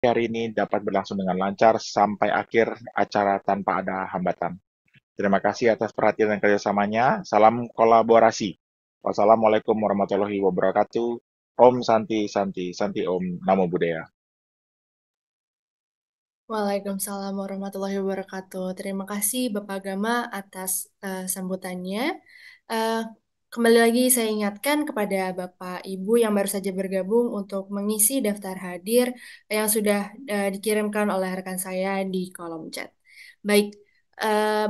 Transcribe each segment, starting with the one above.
hari ini dapat berlangsung dengan lancar sampai akhir acara tanpa ada hambatan. Terima kasih atas perhatian dan kerjasamanya. Salam kolaborasi. Wassalamualaikum warahmatullahi wabarakatuh. Om Santi Santi Santi Om Namo Buddhaya. Waalaikumsalam warahmatullahi wabarakatuh. Terima kasih Bapak Gama atas sambutannya. Eh, Kembali lagi saya ingatkan kepada Bapak Ibu yang baru saja bergabung untuk mengisi daftar hadir yang sudah dikirimkan oleh rekan saya di kolom chat. Baik,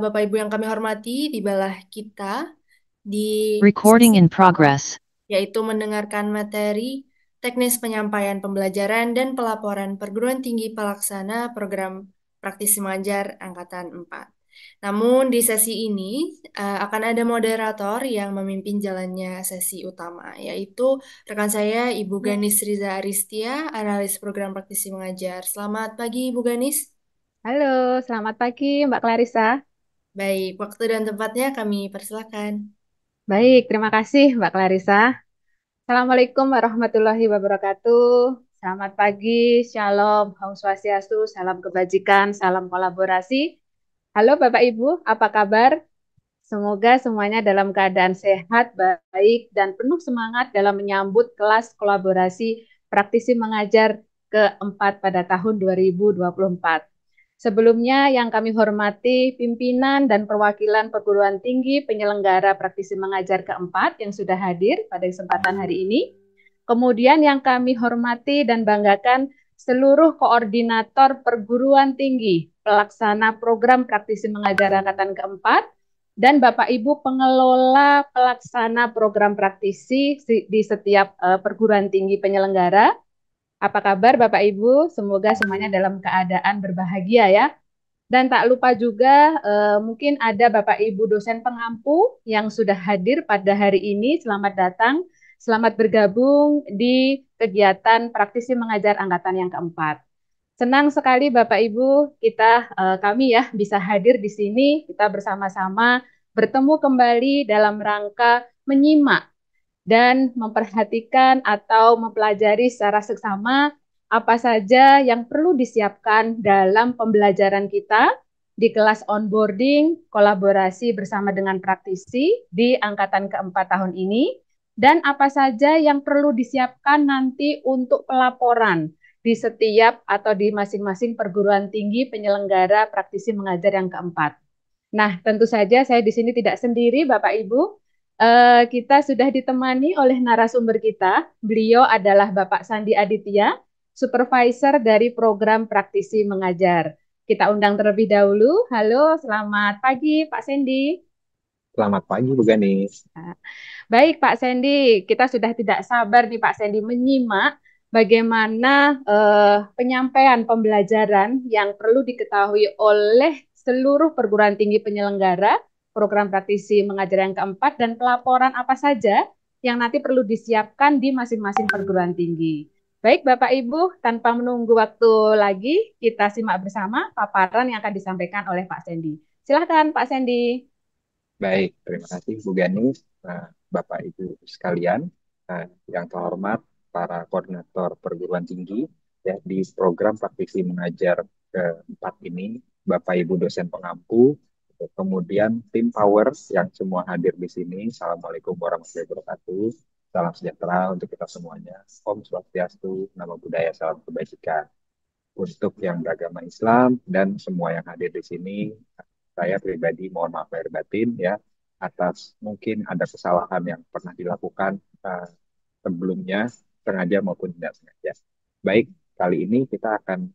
Bapak Ibu yang kami hormati, tibalah kita di Recording sesi in pertama, progress. yaitu mendengarkan materi teknis penyampaian pembelajaran dan pelaporan perguruan tinggi pelaksana program praktisi mengajar Angkatan 4. Namun di sesi ini akan ada moderator yang memimpin jalannya sesi utama, yaitu rekan saya Ibu Ganis Riza Aristia, analis program praktisi mengajar. Selamat pagi Ibu Ganis. Halo, selamat pagi Mbak Clarissa. Baik, waktu dan tempatnya kami persilakan. Baik, terima kasih Mbak Clarissa. Assalamualaikum warahmatullahi wabarakatuh. Selamat pagi, Shalom, Om Swastiastu, salam kebajikan, salam kolaborasi. Halo Bapak Ibu, apa kabar? Semoga semuanya dalam keadaan sehat, baik, dan penuh semangat dalam menyambut kelas kolaborasi praktisi mengajar keempat pada tahun 2024. Sebelumnya yang kami hormati pimpinan dan perwakilan perguruan tinggi penyelenggara praktisi mengajar keempat yang sudah hadir pada kesempatan hari ini. Kemudian yang kami hormati dan banggakan seluruh koordinator perguruan tinggi pelaksana program praktisi mengajar angkatan keempat dan Bapak Ibu pengelola pelaksana program praktisi di setiap perguruan tinggi penyelenggara. Apa kabar Bapak Ibu? Semoga semuanya dalam keadaan berbahagia ya. Dan tak lupa juga mungkin ada Bapak Ibu dosen pengampu yang sudah hadir pada hari ini. Selamat datang, selamat bergabung di kegiatan praktisi mengajar angkatan yang keempat. Senang sekali Bapak Ibu, kami ya bisa hadir di sini, kita bersama-sama bertemu kembali dalam rangka menyimak dan memperhatikan atau mempelajari secara seksama apa saja yang perlu disiapkan dalam pembelajaran kita di kelas onboarding, kolaborasi bersama dengan praktisi di angkatan keempat tahun ini, dan apa saja yang perlu disiapkan nanti untuk pelaporan di setiap atau di masing-masing perguruan tinggi penyelenggara praktisi mengajar yang keempat. Nah, tentu saja saya di sini tidak sendiri, Bapak Ibu. Kita sudah ditemani oleh narasumber kita. Beliau adalah Bapak Sandi Aditya, supervisor dari program praktisi mengajar. Kita undang terlebih dahulu. Halo, selamat pagi Pak Sandy. Selamat pagi Bu Ganis. Baik Pak Sandy, kita sudah tidak sabar nih Pak Sandy menyimak bagaimana penyampaian pembelajaran yang perlu diketahui oleh seluruh perguruan tinggi penyelenggara program praktisi mengajar yang keempat dan pelaporan apa saja yang nanti perlu disiapkan di masing-masing perguruan tinggi. Baik Bapak Ibu, tanpa menunggu waktu lagi, kita simak bersama paparan yang akan disampaikan oleh Pak Sandy. Silahkan Pak Sandy. Baik, terima kasih Bu Ganis, Bapak Ibu sekalian, yang terhormat para koordinator perguruan tinggi ya, di program praktisi mengajar keempat ini, Bapak Ibu dosen pengampu, kemudian tim Power yang semua hadir di sini. Assalamualaikum warahmatullahi wabarakatuh. Salam sejahtera untuk kita semuanya. Om Swastiastu, Namo Buddhaya, salam kebajikan. Untuk yang beragama Islam dan semua yang hadir di sini, saya pribadi mohon maaf lahir batin ya atas mungkin ada kesalahan yang pernah dilakukan sebelumnya, sengaja maupun tidak sengaja. Baik, kali ini kita akan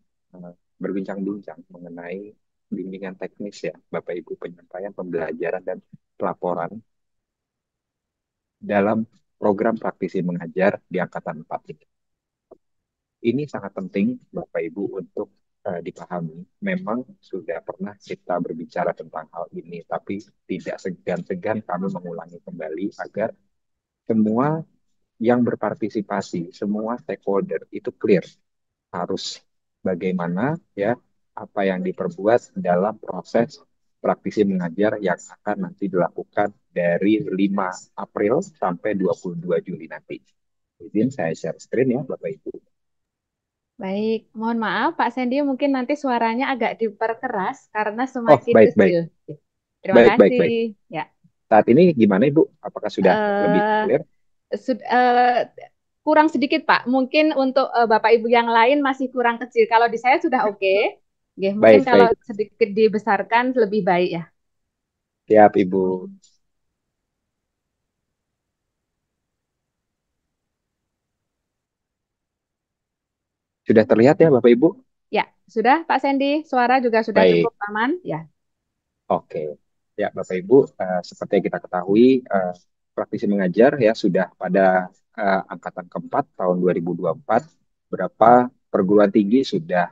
berbincang-bincang mengenai bimbingan teknis ya, Bapak Ibu, penyampaian pembelajaran dan pelaporan dalam program praktisi mengajar di angkatan 4 ini. Ini sangat penting Bapak Ibu untuk dipahami. Memang sudah pernah kita berbicara tentang hal ini, tapi tidak segan-segan kami mengulangi kembali agar semua yang berpartisipasi, semua stakeholder itu clear harus bagaimana ya apa yang diperbuat dalam proses praktisi mengajar yang akan nanti dilakukan dari 5 April sampai 22 Juli nanti. Izin saya share screen ya Bapak Ibu. Baik, mohon maaf Pak Sandy, mungkin nanti suaranya agak diperkeras karena Oh, semakin baik, baik. kecil. Terima Baik, baik, kasih. baik. Ya, Saat ini gimana, Ibu? Apakah sudah lebih eh clear? sud- eh, kurang sedikit Pak. Mungkin untuk Bapak Ibu yang lain masih kurang kecil. Kalau di saya sudah oke. Oke, mungkin Baik, kalau baik. sedikit dibesarkan lebih baik ya. Siap, Ibu. Sudah terlihat ya, Bapak Ibu? Ya, sudah Pak Sandy, suara juga sudah Baik. cukup aman. Ya. Oke, ya Bapak Ibu, seperti yang kita ketahui, praktisi mengajar ya sudah pada angkatan keempat tahun 2024, berapa perguruan tinggi sudah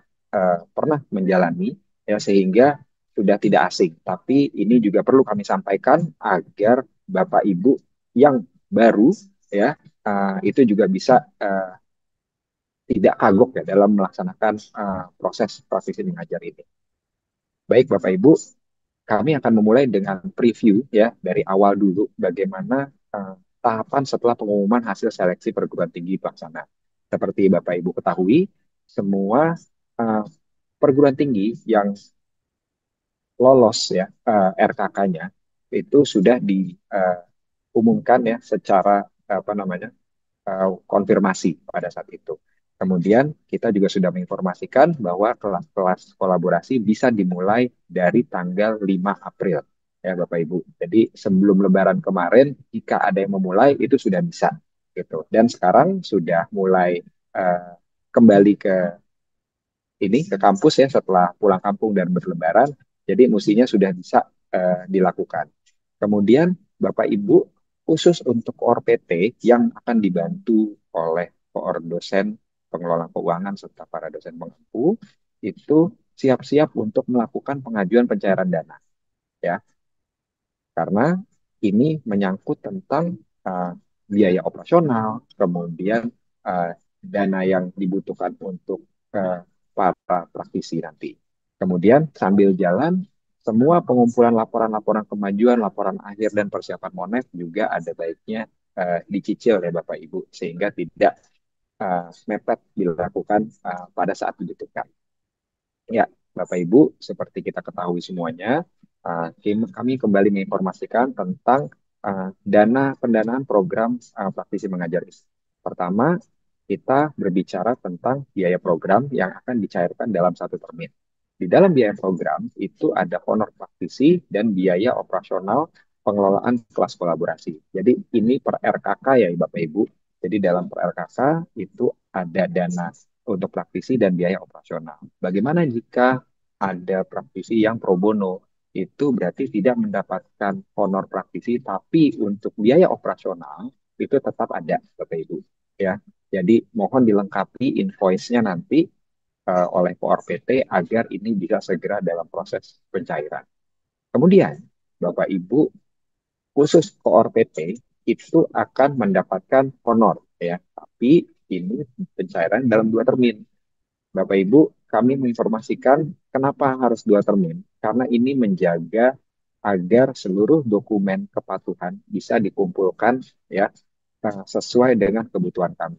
pernah menjalani ya sehingga sudah tidak asing. Tapi ini juga perlu kami sampaikan agar Bapak Ibu yang baru ya itu juga bisa tidak kagok ya dalam melaksanakan proses praktisi mengajar ini. Baik Bapak Ibu, kami akan memulai dengan preview ya dari awal dulu bagaimana tahapan setelah pengumuman hasil seleksi perguruan tinggi pelaksana. Seperti Bapak Ibu ketahui, semua uh, perguruan tinggi yang lolos ya RKK-nya itu sudah diumumkan ya secara apa namanya konfirmasi pada saat itu. Kemudian kita juga sudah menginformasikan bahwa kelas-kelas kolaborasi bisa dimulai dari tanggal 5 April ya Bapak Ibu. Jadi sebelum Lebaran kemarin jika ada yang memulai itu sudah bisa gitu. Dan sekarang sudah mulai uh, kembali ke ke kampus ya setelah pulang kampung dan berlebaran. Jadi mestinya sudah bisa dilakukan. Kemudian Bapak Ibu khusus untuk koor PT yang akan dibantu oleh koor dosen pengelola keuangan serta para dosen pengampu itu siap-siap untuk melakukan pengajuan pencairan dana ya karena ini menyangkut tentang biaya operasional kemudian uh, dana yang dibutuhkan untuk uh, para praktisi nanti. Kemudian sambil jalan semua pengumpulan laporan-laporan kemajuan, laporan akhir dan persiapan monet juga ada baiknya dicicil ya Bapak Ibu sehingga tidak mepet dilakukan pada saat dibutuhkan. Ya, Bapak Ibu, seperti kita ketahui semuanya, kami kembali menginformasikan tentang dana pendanaan program praktisi mengajar ini. Pertama, kita berbicara tentang biaya program yang akan dicairkan dalam satu termin. Di dalam biaya program itu ada honor praktisi dan biaya operasional pengelolaan kelas kolaborasi. Jadi ini per RKK ya Bapak Ibu. Jadi dalam per RKK itu ada dana untuk praktisi dan biaya operasional. Bagaimana jika ada praktisi yang pro bono? Itu berarti tidak mendapatkan honor praktisi, tapi untuk biaya operasional itu tetap ada, Bapak Ibu. Ya, jadi mohon dilengkapi invoice-nya nanti oleh POR PT agar ini bisa segera dalam proses pencairan. Kemudian, Bapak Ibu khusus koor PT itu akan mendapatkan honor ya, tapi ini pencairan dalam 2 termin. Bapak Ibu, kami menginformasikan kenapa harus 2 termin, karena ini menjaga agar seluruh dokumen kepatuhan bisa dikumpulkan ya sesuai dengan kebutuhan kami.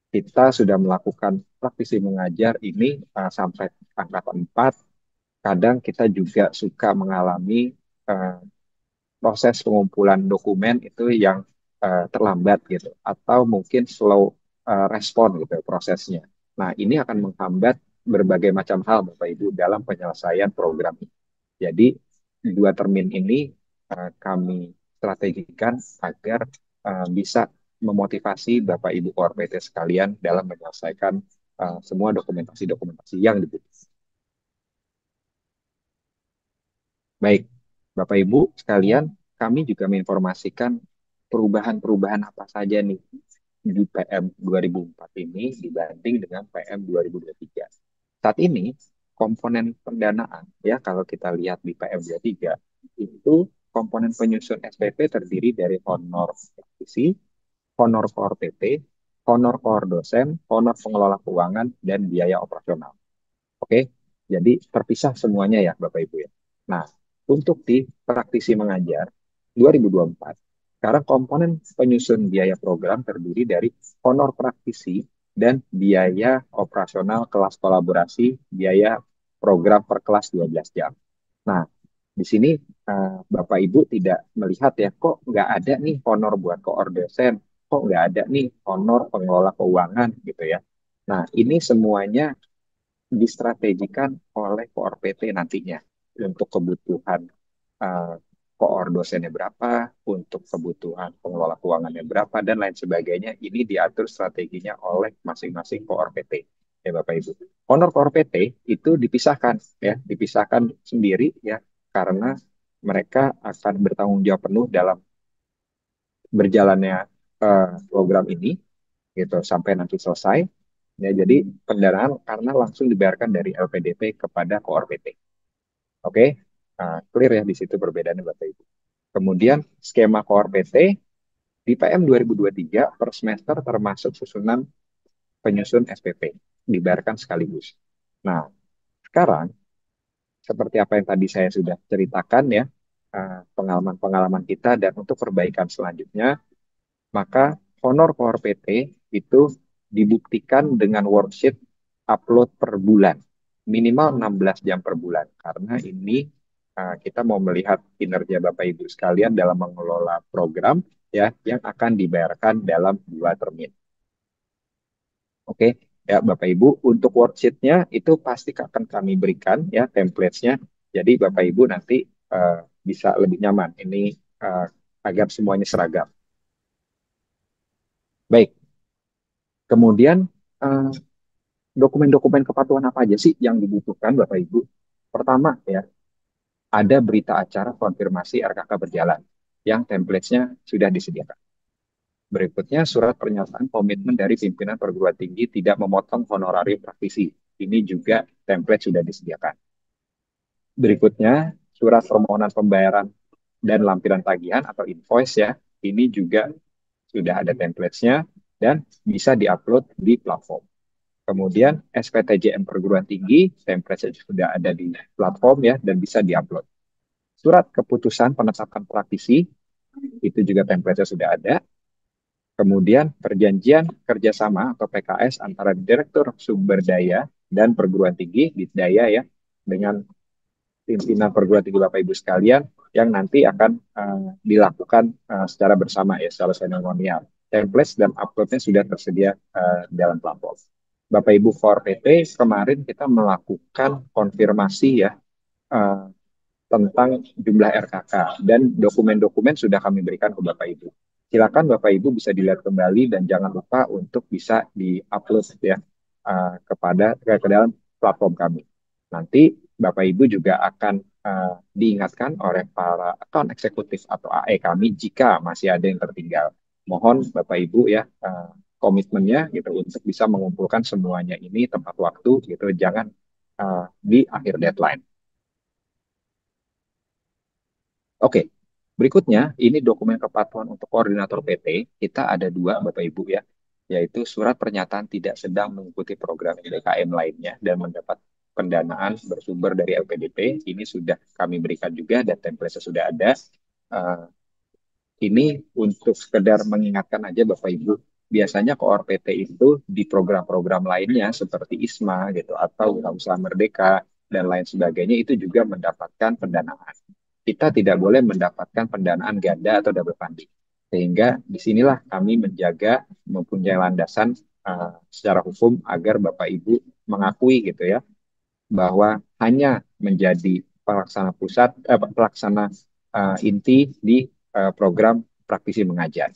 Kita sudah melakukan praktisi mengajar ini sampai angkatan 4. Kadang kita juga suka mengalami uh, proses pengumpulan dokumen itu yang terlambat gitu atau mungkin slow respon gitu prosesnya. Nah, ini akan menghambat berbagai macam hal Bapak Ibu dalam penyelesaian program ini. Jadi 2 termin ini kami strategikan agar bisa memotivasi Bapak Ibu PT sekalian dalam menyelesaikan semua dokumentasi-dokumentasi yang dibutuhkan. Baik, Bapak Ibu sekalian, kami juga menginformasikan perubahan-perubahan apa saja nih di PM 2004 ini dibanding dengan PM 2023. Saat ini, komponen pendanaan, ya kalau kita lihat di PM 23, itu komponen penyusun SPP terdiri dari honor praktisi, honor koor PT, honor koor dosen, honor pengelola keuangan, dan biaya operasional. Oke, jadi terpisah semuanya ya Bapak Ibu ya. Nah, untuk di praktisi mengajar 2024, sekarang komponen penyusun biaya program terdiri dari honor praktisi dan biaya operasional kelas kolaborasi, biaya program per kelas 12 jam. Nah, di sini Bapak Ibu tidak melihat ya, kok nggak ada nih honor buat koor dosen, kok nggak ada nih honor pengelola keuangan gitu ya. Nah, ini semuanya distrategikan oleh koor PT nantinya untuk kebutuhan uh, koor dosennya berapa, untuk kebutuhan pengelola keuangannya berapa, dan lain sebagainya. Ini diatur strateginya oleh masing-masing koor PT. Ya Bapak Ibu. Honor koor PT itu dipisahkan ya, dipisahkan sendiri ya, karena mereka akan bertanggung jawab penuh dalam berjalannya program ini gitu sampai nanti selesai. Ya, jadi pendanaan karena langsung dibayarkan dari LPDP kepada koor PT. Oke, clear ya di situ perbedaannya Bapak Ibu. Kemudian skema koor PT di PM 2023 per semester termasuk susunan penyusun SPP dibayarkan sekaligus. Nah, sekarang seperti apa yang tadi saya sudah ceritakan ya, pengalaman-pengalaman kita dan untuk perbaikan selanjutnya, maka honor core PT itu dibuktikan dengan worksheet upload per bulan, minimal 16 jam per bulan, karena ini kita mau melihat kinerja Bapak Ibu sekalian dalam mengelola program ya yang akan dibayarkan dalam 2 termin. Oke, ya Bapak Ibu, untuk worksheet-nya itu pasti akan kami berikan ya template-nya. Jadi Bapak Ibu nanti bisa lebih nyaman ini agar semuanya seragam. Baik, kemudian dokumen-dokumen kepatuhan apa aja sih yang dibutuhkan Bapak Ibu? Pertama ya, ada berita acara konfirmasi RKK berjalan yang template-nya sudah disediakan. Berikutnya, surat pernyataan komitmen dari pimpinan perguruan tinggi tidak memotong honorarium praktisi. Ini juga template sudah disediakan. Berikutnya, surat permohonan pembayaran dan lampiran tagihan atau invoice ya. Ini juga sudah ada template-nya dan bisa diupload di platform. Kemudian SPTJM perguruan tinggi, template sudah ada di platform ya dan bisa diupload. Surat keputusan penetapan praktisi, itu juga template sudah ada. Kemudian perjanjian kerjasama atau PKS antara Direktur Sumber Daya dan perguruan tinggi, Ditdaya ya, dengan pimpinan perguruan tinggi Bapak Ibu sekalian yang nanti akan dilakukan secara bersama ya, secara seremonial. Template dan uploadnya sudah tersedia dalam platform. Bapak Ibu for PT kemarin kita melakukan konfirmasi ya tentang jumlah RKK dan dokumen-dokumen sudah kami berikan ke Bapak Ibu. Silakan Bapak Ibu bisa dilihat kembali dan jangan lupa untuk bisa di-upload ya ke dalam platform kami. Nanti Bapak Ibu juga akan diingatkan oleh para account eksekutif atau AE kami jika masih ada yang tertinggal. Mohon Bapak Ibu ya komitmennya gitu untuk bisa mengumpulkan semuanya ini tepat waktu gitu, jangan di akhir deadline. Oke, berikutnya ini dokumen kepatuhan untuk koordinator PT. Kita ada 2 Bapak Ibu ya, yaitu surat pernyataan tidak sedang mengikuti program LKM lainnya dan mendapat pendanaan bersumber dari LPDP. Ini sudah kami berikan juga dan template sudah ada. Ini untuk sekedar mengingatkan aja Bapak Ibu. Biasanya koor PT itu di program-program lainnya seperti ISMA gitu atau Usaha Merdeka dan lain sebagainya itu juga mendapatkan pendanaan. Kita tidak boleh mendapatkan pendanaan ganda atau double funding. Sehingga disinilah kami menjaga mempunyai landasan secara hukum agar Bapak Ibu mengakui gitu ya bahwa hanya menjadi pelaksana pusat pelaksana inti di program praktisi mengajar.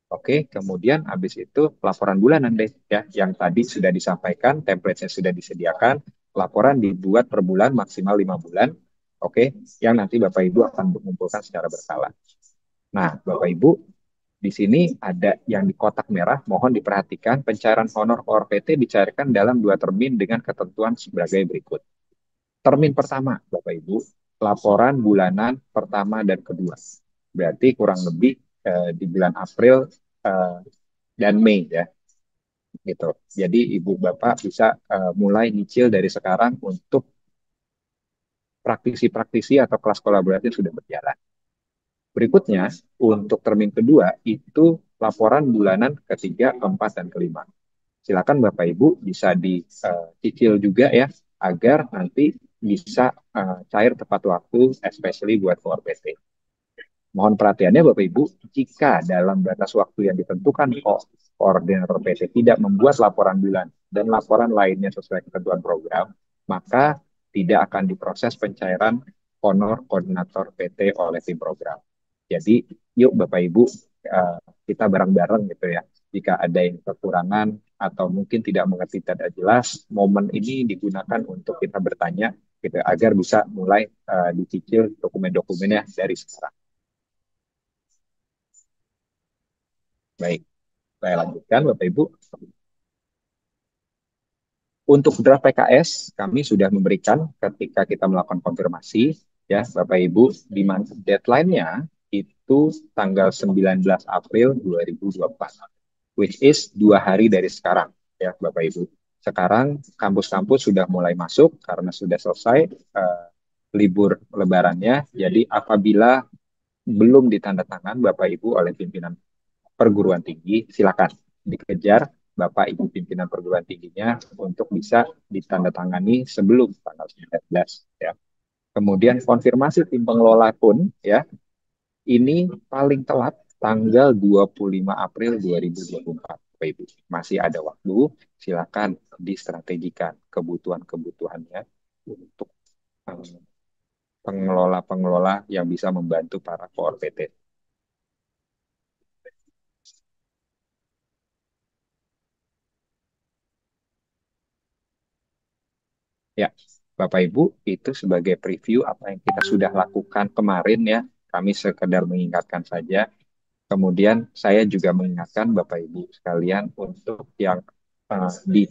Oke, kemudian habis itu laporan bulanan deh ya yang tadi sudah disampaikan, template-nya sudah disediakan, laporan dibuat per bulan maksimal 5 bulan. Oke, yang nanti Bapak Ibu akan mengumpulkan secara berkala. Nah, Bapak Ibu, di sini ada yang di kotak merah, mohon diperhatikan pencairan honor koor PT dicairkan dalam 2 termin dengan ketentuan sebagai berikut. Termin pertama, Bapak Ibu, laporan bulanan pertama dan kedua. Berarti kurang lebih di bulan April dan Mei ya. Gitu. Jadi Ibu Bapak bisa mulai nyicil dari sekarang untuk praktisi-praktisi atau kelas kolaboratif sudah berjalan. Berikutnya, untuk termin kedua itu laporan bulanan ketiga, keempat, dan kelima. silakan Bapak Ibu bisa dicicil juga ya, agar nanti bisa cair tepat waktu, especially buat core PT. Mohon perhatiannya Bapak Ibu, jika dalam batas waktu yang ditentukan koordinator PT tidak membuat laporan bulan dan laporan lainnya sesuai ketentuan program, maka tidak akan diproses pencairan honor koordinator PT oleh tim program. Jadi, yuk Bapak Ibu, kita bareng-bareng gitu ya. Jika ada yang kekurangan atau mungkin tidak mengerti tidak jelas, momen ini digunakan untuk kita bertanya gitu agar bisa mulai dicicil dokumen-dokumennya dari sekarang. Baik, saya lanjutkan Bapak Ibu. Untuk draft PKS kami sudah memberikan ketika kita melakukan konfirmasi ya Bapak Ibu, di mana deadline-nya itu tanggal 19 April 2024, which is 2 hari dari sekarang ya Bapak Ibu. Sekarang kampus-kampus sudah mulai masuk karena sudah selesai libur lebarannya. Jadi apabila belum ditandatangan Bapak Ibu oleh pimpinan perguruan tinggi, silakan dikejar Bapak Ibu pimpinan perguruan tingginya untuk bisa ditandatangani sebelum tanggal 19 ya. Kemudian konfirmasi tim pengelola pun ya, ini paling telat tanggal 25 April 2024 Bapak Ibu. Masih ada waktu, silakan distrategikan kebutuhan-kebutuhannya untuk pengelola-pengelola yang bisa membantu para core PT. Ya, Bapak Ibu, itu sebagai preview apa yang kita sudah lakukan kemarin ya. Kami sekedar mengingatkan saja. Kemudian saya juga mengingatkan Bapak Ibu sekalian untuk yang di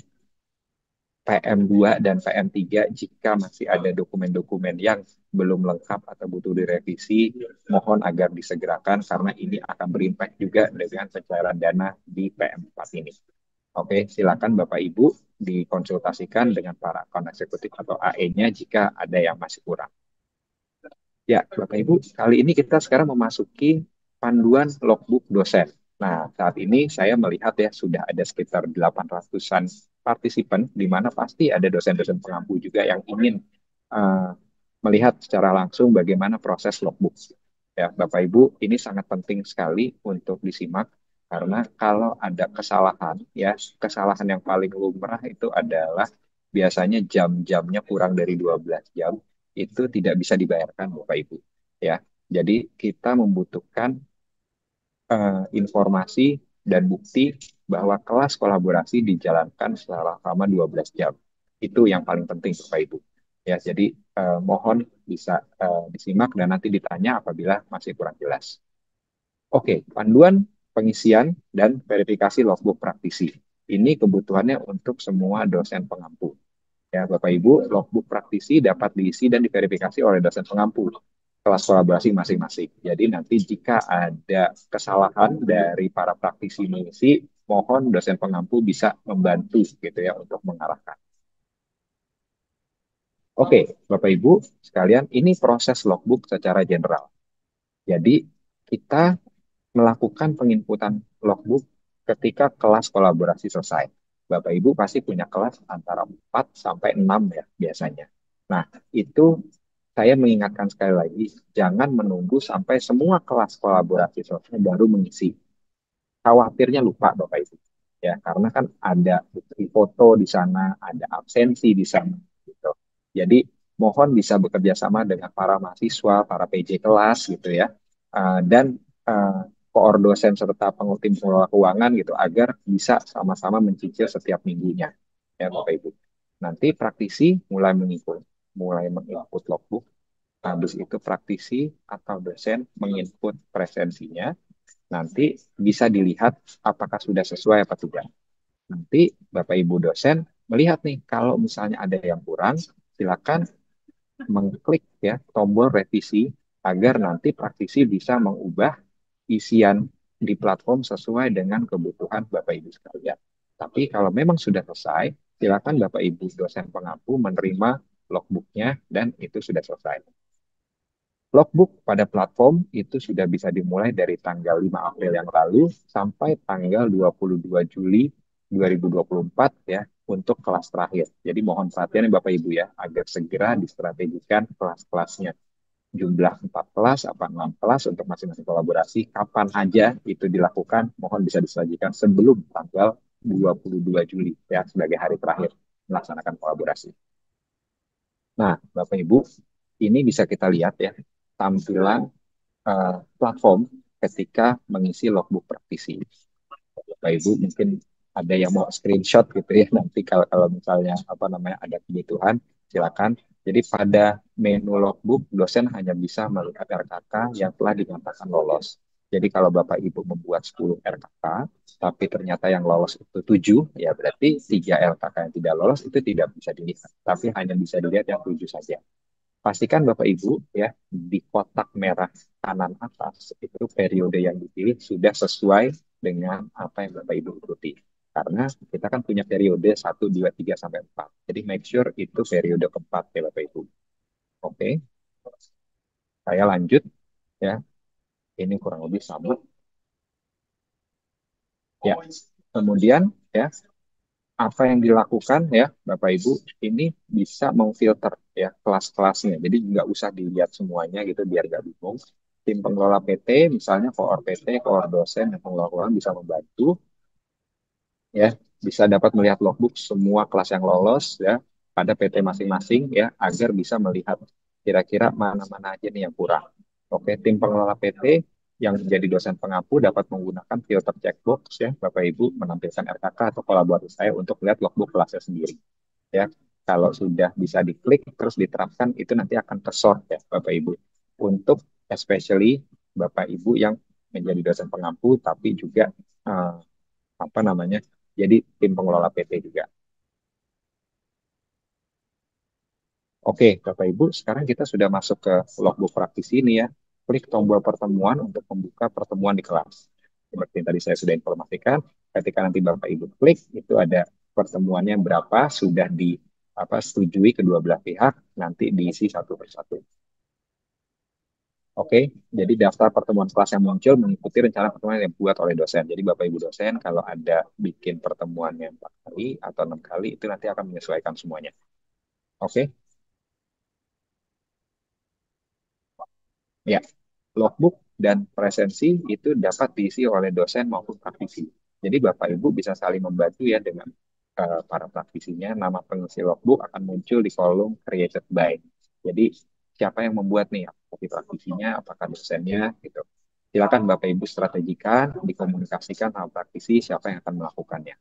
PM2 dan PM3 jika masih ada dokumen-dokumen yang belum lengkap atau butuh direvisi, mohon agar disegerakan karena ini akan berimpact juga dengan pencairan dana di PM4 ini. Oke, silakan Bapak Ibu dikonsultasikan dengan para akun eksekutif atau AE-nya jika ada yang masih kurang. Ya, Bapak Ibu, kali ini kita sekarang memasuki panduan logbook dosen. Nah, saat ini saya melihat ya sudah ada sekitar 800-an partisipan, di mana pasti ada dosen-dosen pengampu juga yang ingin melihat secara langsung bagaimana proses logbook. Ya, Bapak Ibu, ini sangat penting sekali untuk disimak karena kalau ada kesalahan, ya kesalahan yang paling lumrah itu adalah biasanya jam-jamnya kurang dari 12 jam itu tidak bisa dibayarkan Bapak Ibu. Ya, jadi kita membutuhkan informasi dan bukti bahwa kelas kolaborasi dijalankan selama 12 jam. Itu yang paling penting Bapak Ibu. Ya, jadi mohon bisa disimak dan nanti ditanya apabila masih kurang jelas. Oke, panduan pengisian dan verifikasi logbook praktisi. Ini kebutuhannya untuk semua dosen pengampu. Ya, Bapak Ibu, logbook praktisi dapat diisi dan diverifikasi oleh dosen pengampu kelas kolaborasi masing-masing. Jadi nanti jika ada kesalahan dari para praktisi mengisi, mohon dosen pengampu bisa membantu gitu ya untuk mengarahkan. Oke, Bapak Ibu sekalian, ini proses logbook secara general. Jadi kita melakukan penginputan logbook ketika kelas kolaborasi selesai. Bapak Ibu pasti punya kelas antara 4 sampai 6 ya biasanya. Nah, itu saya mengingatkan sekali lagi, jangan menunggu sampai semua kelas kolaborasi selesai baru mengisi. Khawatirnya lupa Bapak Ibu. Ya, karena kan ada bukti foto di sana, ada absensi di sana gitu. Jadi mohon bisa bekerja sama dengan para mahasiswa, para PJ kelas gitu ya. Dan koor dosen serta tim pengelola keuangan gitu agar bisa sama-sama mencicil setiap minggunya ya Bapak Ibu. Nanti praktisi mulai menginput logbook. Habis itu praktisi atau dosen menginput presensinya. Nanti bisa dilihat apakah sudah sesuai apa tidak. Nanti Bapak Ibu dosen melihat nih kalau misalnya ada yang kurang, silakan mengklik ya tombol revisi agar nanti praktisi bisa mengubah isian di platform sesuai dengan kebutuhan Bapak Ibu sekalian. Tapi kalau memang sudah selesai, silakan Bapak Ibu dosen pengampu menerima logbooknya dan itu sudah selesai. Logbook pada platform itu sudah bisa dimulai dari tanggal 5 April yang lalu sampai tanggal 22 Juli 2024 ya untuk kelas terakhir. Jadi mohon perhatian Bapak Ibu ya agar segera distrategikan kelas-kelasnya. Jumlah 4 kelas, apa 6 kelas untuk masing-masing kolaborasi, kapan aja itu dilakukan, mohon bisa disajikan sebelum tanggal 22 Juli ya sebagai hari terakhir melaksanakan kolaborasi. Nah, Bapak Ibu, ini bisa kita lihat ya tampilan platform ketika mengisi logbook praktisi. Bapak Ibu mungkin ada yang mau screenshot gitu ya nanti kalau misalnya apa namanya ada kebutuhan silakan. Jadi pada menu logbook dosen hanya bisa melihat RKK yang telah dinyatakan lolos. Jadi kalau Bapak Ibu membuat 10 RKK tapi ternyata yang lolos itu 7, ya berarti 3 RKK yang tidak lolos itu tidak bisa dilihat, tapi hanya bisa dilihat yang 7 saja. Pastikan Bapak Ibu ya di kotak merah kanan atas itu periode yang dipilih sudah sesuai dengan apa yang Bapak Ibu ikuti. Karena kita kan punya periode 1, 2, 3, sampai 4. Jadi make sure itu periode keempat ya Bapak Ibu. Oke, saya lanjut ya. Ini kurang lebih sama. Ya, kemudian ya apa yang dilakukan ya Bapak Ibu ini bisa memfilter ya kelas-kelasnya. Jadi nggak usah dilihat semuanya gitu biar nggak bingung. Tim pengelola PT misalnya koor PT, koor dosen, dan pengelola keuangan bisa membantu ya bisa dapat melihat logbook semua kelas yang lolos ya pada PT masing-masing ya agar bisa melihat kira-kira mana-mana aja nih yang kurang. Oke, tim pengelola PT yang menjadi dosen pengampu dapat menggunakan filter checkbox ya Bapak Ibu menampilkan RKK atau kolaborasi saya untuk lihat logbook kelasnya sendiri ya. Kalau sudah bisa diklik terus diterapkan itu nanti akan tersort ya Bapak Ibu. Untuk especially Bapak Ibu yang menjadi dosen pengampu tapi juga eh, apa namanya jadi tim pengelola PT juga. Oke, Bapak Ibu, sekarang kita sudah masuk ke logbook praktisi ini ya. Klik tombol pertemuan untuk membuka pertemuan di kelas. Seperti yang tadi saya sudah informasikan, ketika nanti Bapak Ibu klik, itu ada pertemuannya berapa, sudah di apa setujui kedua belah pihak, nanti diisi satu persatu. Oke, jadi daftar pertemuan kelas yang muncul mengikuti rencana pertemuan yang dibuat oleh dosen. Jadi Bapak Ibu dosen kalau ada bikin pertemuannya 4 kali atau 6 kali itu nanti akan menyesuaikan semuanya. Oke, ya. Logbook dan presensi itu dapat diisi oleh dosen maupun praktisi. Jadi Bapak Ibu bisa saling membantu ya dengan para praktisinya. Nama pengisi logbook akan muncul di kolom created by. Jadi siapa yang membuat nih? Apakah praktisinya, apakah dosennya gitu. Silakan Bapak Ibu strategikan, dikomunikasikan sama praktisi siapa yang akan melakukannya.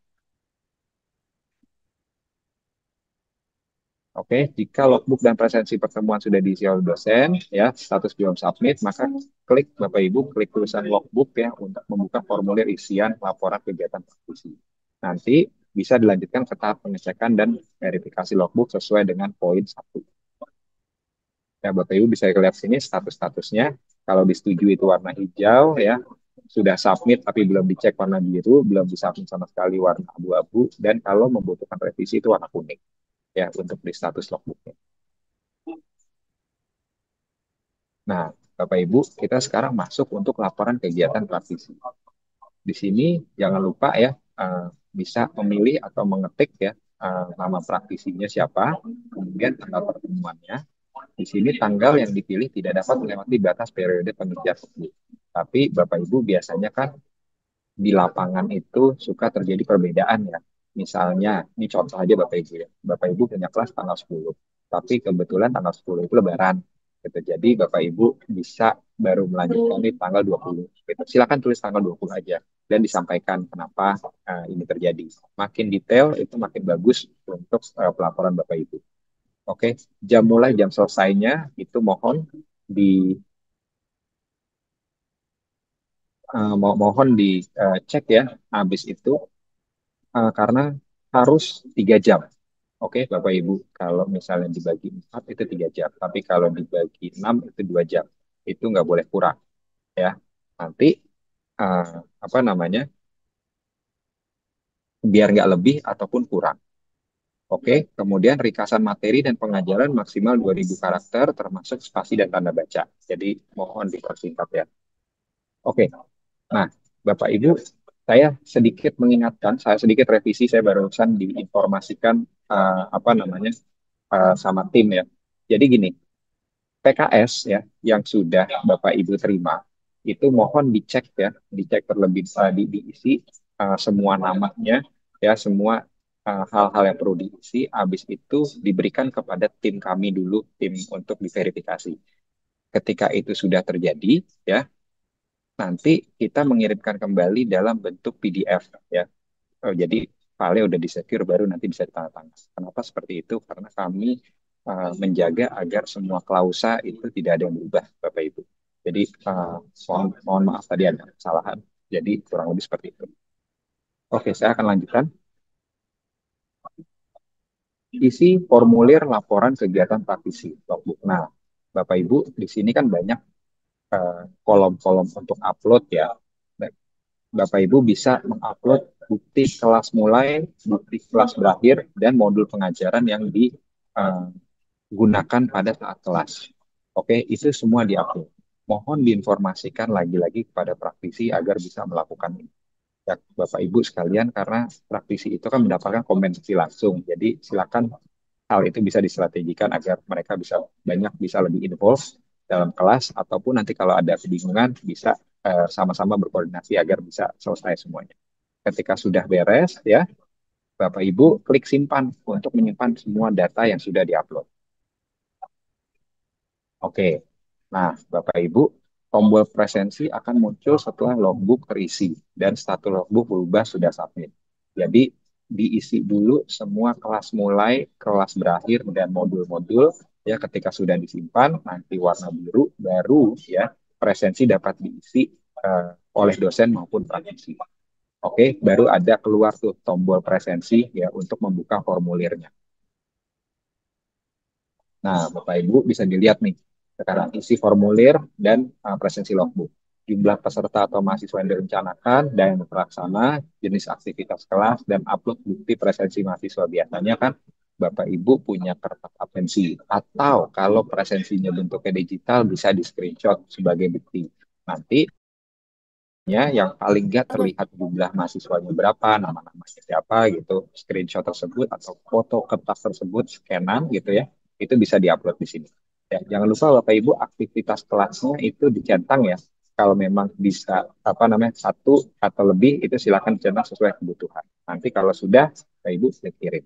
Oke, jika logbook dan presensi pertemuan sudah diisi oleh dosen, ya status belum submit, maka klik Bapak Ibu, klik tulisan logbook ya untuk membuka formulir isian laporan kegiatan praktisi. Nanti bisa dilanjutkan ke tahap pengecekan dan verifikasi logbook sesuai dengan poin 1. Ya, Bapak Ibu bisa lihat sini status-statusnya. Kalau disetujui itu warna hijau ya, sudah submit tapi belum dicek warna biru, belum disubmit sama sekali warna abu-abu, dan kalau membutuhkan revisi itu warna kuning ya untuk di status logbooknya. Nah, Bapak Ibu, kita sekarang masuk untuk laporan kegiatan praktisi. Di sini jangan lupa ya, bisa memilih atau mengetik ya nama praktisinya siapa, kemudian tanggal pertemuannya. Di sini tanggal yang dipilih tidak dapat melewati batas periode pengisian logbook. Tapi Bapak Ibu biasanya kan di lapangan itu suka terjadi perbedaan ya. Misalnya, ini contoh aja Bapak Ibu ya. Bapak Ibu punya kelas tanggal 10, tapi kebetulan tanggal 10 itu Lebaran. Gitu. Jadi Bapak Ibu bisa baru melanjutkan di tanggal 20. Gitu. Silakan tulis tanggal 20 aja dan disampaikan kenapa ini terjadi. Makin detail itu makin bagus untuk pelaporan Bapak Ibu. Oke, jam mulai jam selesainya itu mohon di mohon dicek ya habis itu karena harus 3 jam. Oke, Bapak Ibu, kalau misalnya dibagi 4 itu 3 jam, tapi kalau dibagi 6 itu 2 jam. Itu nggak boleh kurang ya. Nanti uh, apa namanya, biar nggak lebih ataupun kurang. Oke, kemudian ringkasan materi dan pengajaran maksimal 2.000 karakter termasuk spasi dan tanda baca. Jadi mohon dipersingkat ya. Oke, nah Bapak Ibu Saya sedikit mengingatkan, saya sedikit revisi, saya barusan diinformasikan sama tim ya. Jadi gini, PKS ya yang sudah Bapak Ibu terima itu mohon dicek ya, dicek terlebih diisi semua namanya ya, semua hal-hal yang perlu diisi. Habis itu diberikan kepada tim kami dulu, tim untuk diverifikasi. Ketika itu sudah terjadi ya, nanti kita mengirimkan kembali dalam bentuk PDF ya. Jadi file udah di-secure baru nanti bisa ditandatangan. Kenapa seperti itu? Karena kami menjaga agar semua klausa itu tidak ada yang berubah, Bapak Ibu. Jadi mohon maaf tadi ada kesalahan. Jadi kurang lebih seperti itu. Oke, saya akan lanjutkan. Isi formulir laporan kegiatan praktisi logbook. Nah, Bapak Ibu di sini kan banyak kolom-kolom untuk upload ya. Bapak Ibu bisa mengupload bukti kelas mulai, bukti kelas berakhir, dan modul pengajaran yang digunakan pada saat kelas. Oke, itu semua diupload. Mohon diinformasikan lagi-lagi kepada praktisi agar bisa melakukan ini. Ya, Bapak Ibu sekalian, karena praktisi itu kan mendapatkan kompensasi langsung. Jadi silakan hal itu bisa distrategikan agar mereka bisa lebih involve dalam kelas, ataupun nanti kalau ada kebingungan bisa sama-sama berkoordinasi agar bisa selesai semuanya. Ketika sudah beres ya, Bapak Ibu klik simpan untuk menyimpan semua data yang sudah diupload. Oke. Nah, Bapak Ibu, tombol presensi akan muncul setelah logbook terisi dan status logbook berubah sudah submit. Jadi diisi dulu semua kelas mulai, kelas berakhir, dan modul-modul ya. Ketika sudah disimpan nanti warna biru, baru ya presensi dapat diisi oleh dosen maupun praktisi. Oke, baru ada keluar tuh tombol presensi ya untuk membuka formulirnya. Nah, Bapak Ibu bisa dilihat nih sekarang isi formulir dan presensi logbook. Jumlah peserta atau mahasiswa yang direncanakan dan yang terlaksana, jenis aktivitas kelas, dan upload bukti presensi mahasiswa. Biasanya kan Bapak Ibu punya kertas absensi, atau kalau presensinya bentuknya digital bisa di screenshot sebagai bukti. Nanti yang paling nggak terlihat jumlah mahasiswanya berapa, nama-namanya siapa gitu, screenshot tersebut atau foto kertas tersebut, scanan gitu ya, itu bisa diupload di sini. Ya, jangan lupa Bapak Ibu aktivitas kelasnya itu dicentang ya. Kalau memang bisa satu atau lebih itu silakan dicentang sesuai kebutuhan. Nanti kalau sudah Bapak Ibu klik kirim.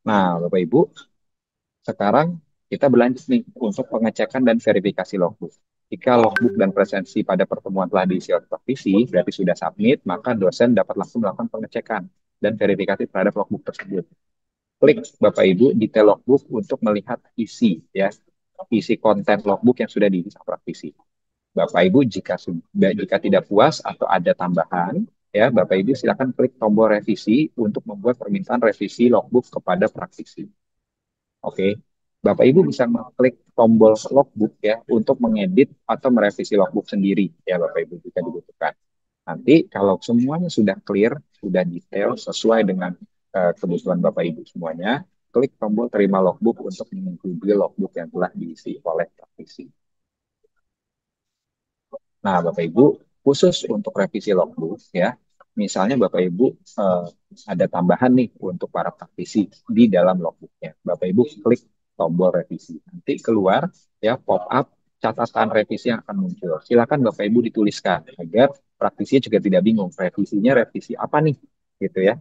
Nah, Bapak Ibu, sekarang kita berlanjut nih untuk pengecekan dan verifikasi logbook. Jika logbook dan presensi pada pertemuan telah diisi oleh praktisi, berarti sudah submit, maka dosen dapat langsung melakukan pengecekan dan verifikasi terhadap logbook tersebut. Klik Bapak Ibu detail logbook untuk melihat isi konten logbook yang sudah diisi praktisi. Bapak Ibu jika tidak puas atau ada tambahan, ya Bapak Ibu silakan klik tombol revisi untuk membuat permintaan revisi logbook kepada praktisi. Oke, Bapak Ibu bisa mengklik tombol logbook ya untuk mengedit atau merevisi logbook sendiri ya Bapak Ibu jika dibutuhkan. Nanti kalau semuanya sudah clear, sudah detail sesuai dengan kebutuhan Bapak Ibu semuanya, klik tombol terima logbook untuk mengikuti logbook yang telah diisi oleh praktisi. Nah, Bapak Ibu, khusus untuk revisi logbook ya, misalnya Bapak Ibu ada tambahan nih untuk para praktisi di dalam logbooknya. Bapak Ibu klik tombol revisi. Nanti keluar ya pop-up catatan revisi yang akan muncul. Silakan Bapak Ibu dituliskan agar praktisi juga tidak bingung. Revisinya revisi apa nih? Gitu ya.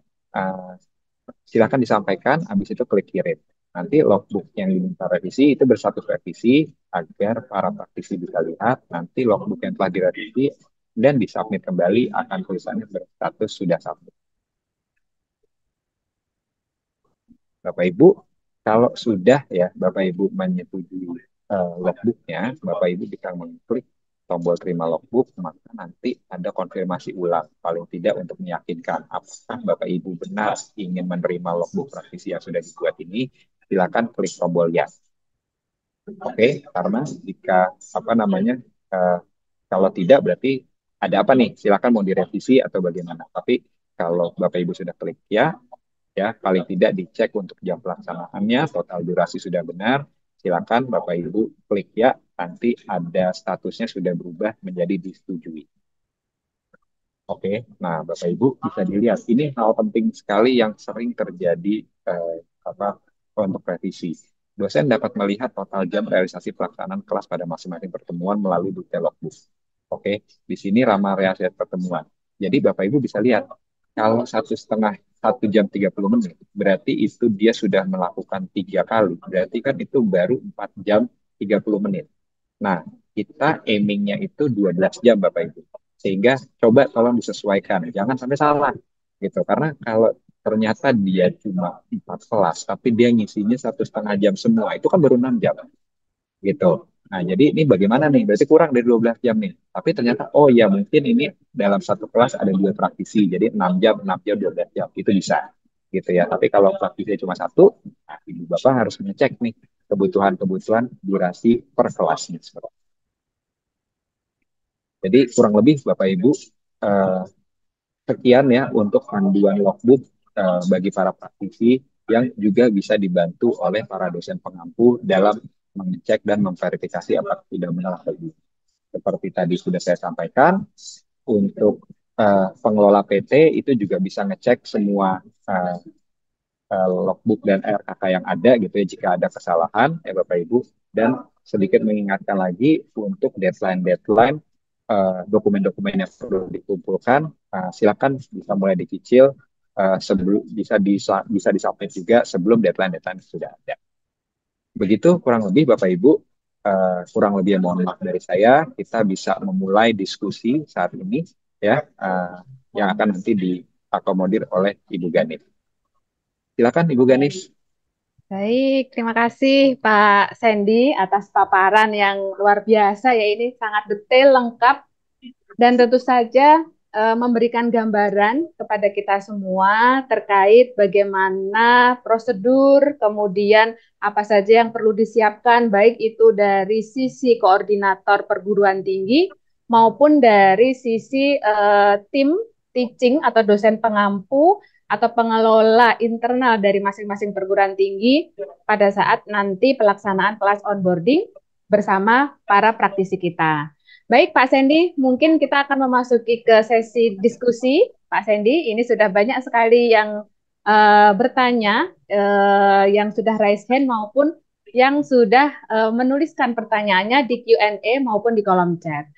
Silakan disampaikan, habis itu klik kirim. Nanti logbook yang diminta revisi itu berstatus revisi agar para praktisi bisa lihat nanti logbook yang telah direvisi dan disubmit kembali akan tulisannya berstatus sudah submit. Bapak Ibu, kalau sudah ya Bapak Ibu menyetujui logbooknya, Bapak Ibu bisa mengklik tombol terima logbook, maka nanti ada konfirmasi ulang, paling tidak untuk meyakinkan apakah Bapak Ibu benar ingin menerima logbook praktisi yang sudah dibuat ini, silakan klik tombol ya. Oke, karena jika kalau tidak berarti ada apa nih? Silakan mau direvisi atau bagaimana. Tapi kalau Bapak Ibu sudah klik ya paling tidak dicek untuk jam pelaksanaannya, total durasi sudah benar. Silakan Bapak Ibu klik ya, nanti ada statusnya sudah berubah menjadi disetujui. Oke, nah Bapak Ibu bisa dilihat ini hal penting sekali yang sering terjadi apa untuk revisi. Dosen dapat melihat total jam realisasi pelaksanaan kelas pada masing-masing pertemuan melalui detail logbook. Oke, di sini ramah realisasi pertemuan. Jadi Bapak Ibu bisa lihat kalau 1,5 1 jam 30 menit, berarti itu dia sudah melakukan 3 kali. Berarti kan itu baru 4 jam 30 menit. Nah, kita aimingnya itu 12 jam Bapak Ibu. Sehingga coba tolong disesuaikan, jangan sampai salah gitu. Karena kalau ternyata dia cuma 4 kelas, tapi dia ngisinya 1,5 jam semua, itu kan baru 6 jam gitu. Nah, jadi ini bagaimana nih? Berarti kurang dari 12 jam nih. Tapi ternyata, oh ya mungkin ini dalam satu kelas ada 2 praktisi, jadi 6 jam, 12 jam, itu bisa gitu ya. Tapi kalau praktisi cuma satu, nah, Ibu Bapak harus mengecek nih kebutuhan-kebutuhan durasi per kelasnya. Jadi kurang lebih Bapak Ibu eh, sekian ya untuk panduan logbook bagi para praktisi yang juga bisa dibantu oleh para dosen pengampu dalam mengecek dan memverifikasi apakah sudah benar atau tidak. Seperti tadi sudah saya sampaikan, untuk pengelola PT itu juga bisa ngecek semua logbook dan RKK yang ada gitu ya jika ada kesalahan ya Bapak Ibu, dan sedikit mengingatkan lagi untuk deadline dokumen-dokumen yang perlu dikumpulkan silakan bisa mulai dicicil sebelum bisa disubmit juga sebelum deadline sudah ada. Begitu kurang lebih Bapak Ibu, kurang lebih mohon maaf dari saya, kita bisa memulai diskusi saat ini ya yang akan nanti diakomodir oleh Ibu Ganis. Silakan Ibu Ganis. Baik, terima kasih Pak Sandy atas paparan yang luar biasa ya, ini sangat detail, lengkap, dan tentu saja memberikan gambaran kepada kita semua terkait bagaimana prosedur, kemudian apa saja yang perlu disiapkan, baik itu dari sisi koordinator perguruan tinggi maupun dari sisi tim teaching atau dosen pengampu atau pengelola internal dari masing-masing perguruan tinggi pada saat nanti pelaksanaan kelas onboarding bersama para praktisi kita. Baik Pak Sandy, mungkin kita akan memasuki ke sesi diskusi. Pak Sandy, ini sudah banyak sekali yang bertanya, yang sudah raise hand maupun yang sudah menuliskan pertanyaannya di Q&A maupun di kolom chat.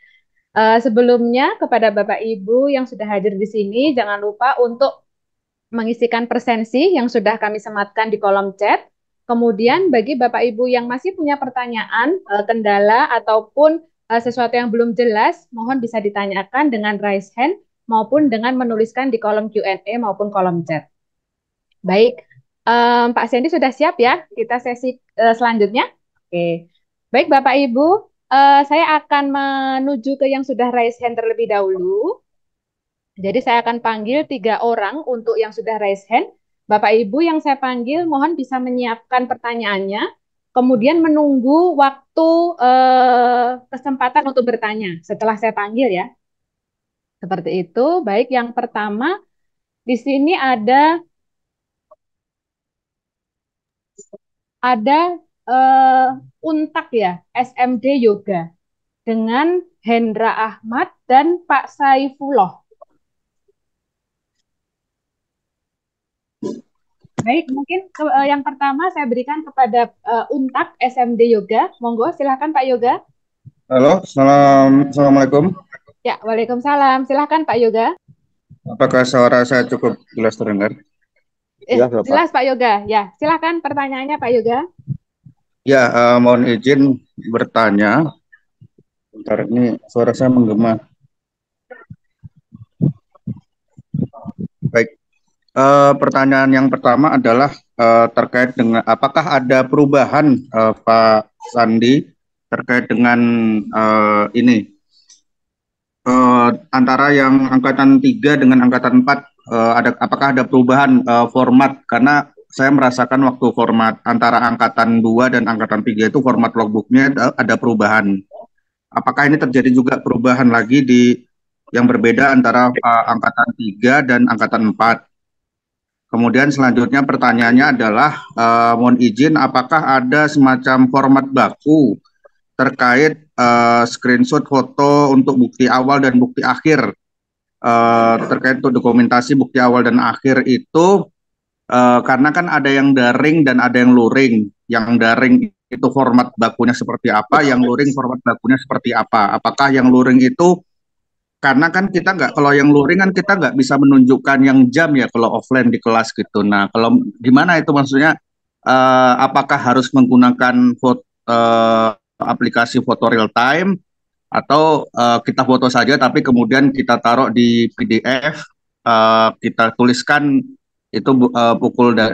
Sebelumnya kepada Bapak Ibu yang sudah hadir di sini, jangan lupa untuk mengisikan presensi yang sudah kami sematkan di kolom chat. Kemudian bagi Bapak Ibu yang masih punya pertanyaan, kendala ataupun sesuatu yang belum jelas, mohon bisa ditanyakan dengan raise hand maupun dengan menuliskan di kolom Q&A maupun kolom chat. Baik, Pak Sandy sudah siap ya? Kita sesi selanjutnya. Oke. Baik Bapak Ibu, saya akan menuju ke yang sudah raise hand terlebih dahulu. Jadi saya akan panggil 3 orang untuk yang sudah raise hand. Bapak Ibu yang saya panggil mohon bisa menyiapkan pertanyaannya, kemudian menunggu waktu kesempatan untuk bertanya setelah saya panggil ya. Seperti itu. Baik, yang pertama di sini ada Untak ya, SMD Yoga dengan Hendra Ahmad dan Pak Saifullah. Baik, mungkin yang pertama saya berikan kepada Untak SMD Yoga. Monggo, silahkan Pak Yoga. Halo, Assalamualaikum. Ya, waalaikumsalam. Silahkan Pak Yoga. Apakah suara saya cukup jelas terdengar? Jelas Pak Yoga. Ya, silahkan pertanyaannya Pak Yoga. Ya, mohon izin bertanya. Bentar, ini suara saya menggema. Baik. Pertanyaan yang pertama adalah terkait dengan apakah ada perubahan Pak Sandi terkait dengan ini antara yang angkatan 3 dengan angkatan 4 apakah ada perubahan format, karena saya merasakan waktu format antara angkatan 2 dan angkatan 3 itu format logbooknya ada perubahan. Apakah ini terjadi juga perubahan lagi di yang berbeda antara angkatan 3 dan angkatan 4? Kemudian selanjutnya pertanyaannya adalah mohon izin apakah ada semacam format baku terkait screenshot foto untuk bukti awal dan bukti akhir terkait untuk dokumentasi bukti awal dan akhir itu karena kan ada yang daring dan ada yang luring. Yang daring itu format bakunya seperti apa, yang luring format bakunya seperti apa. Apakah yang luring itu karena kan kita nggak, kalau yang luring kan kita nggak bisa menunjukkan yang jam ya kalau offline di kelas gitu. Nah, kalau gimana itu maksudnya, apakah harus menggunakan aplikasi foto real time atau kita foto saja tapi kemudian kita taruh di PDF, kita tuliskan itu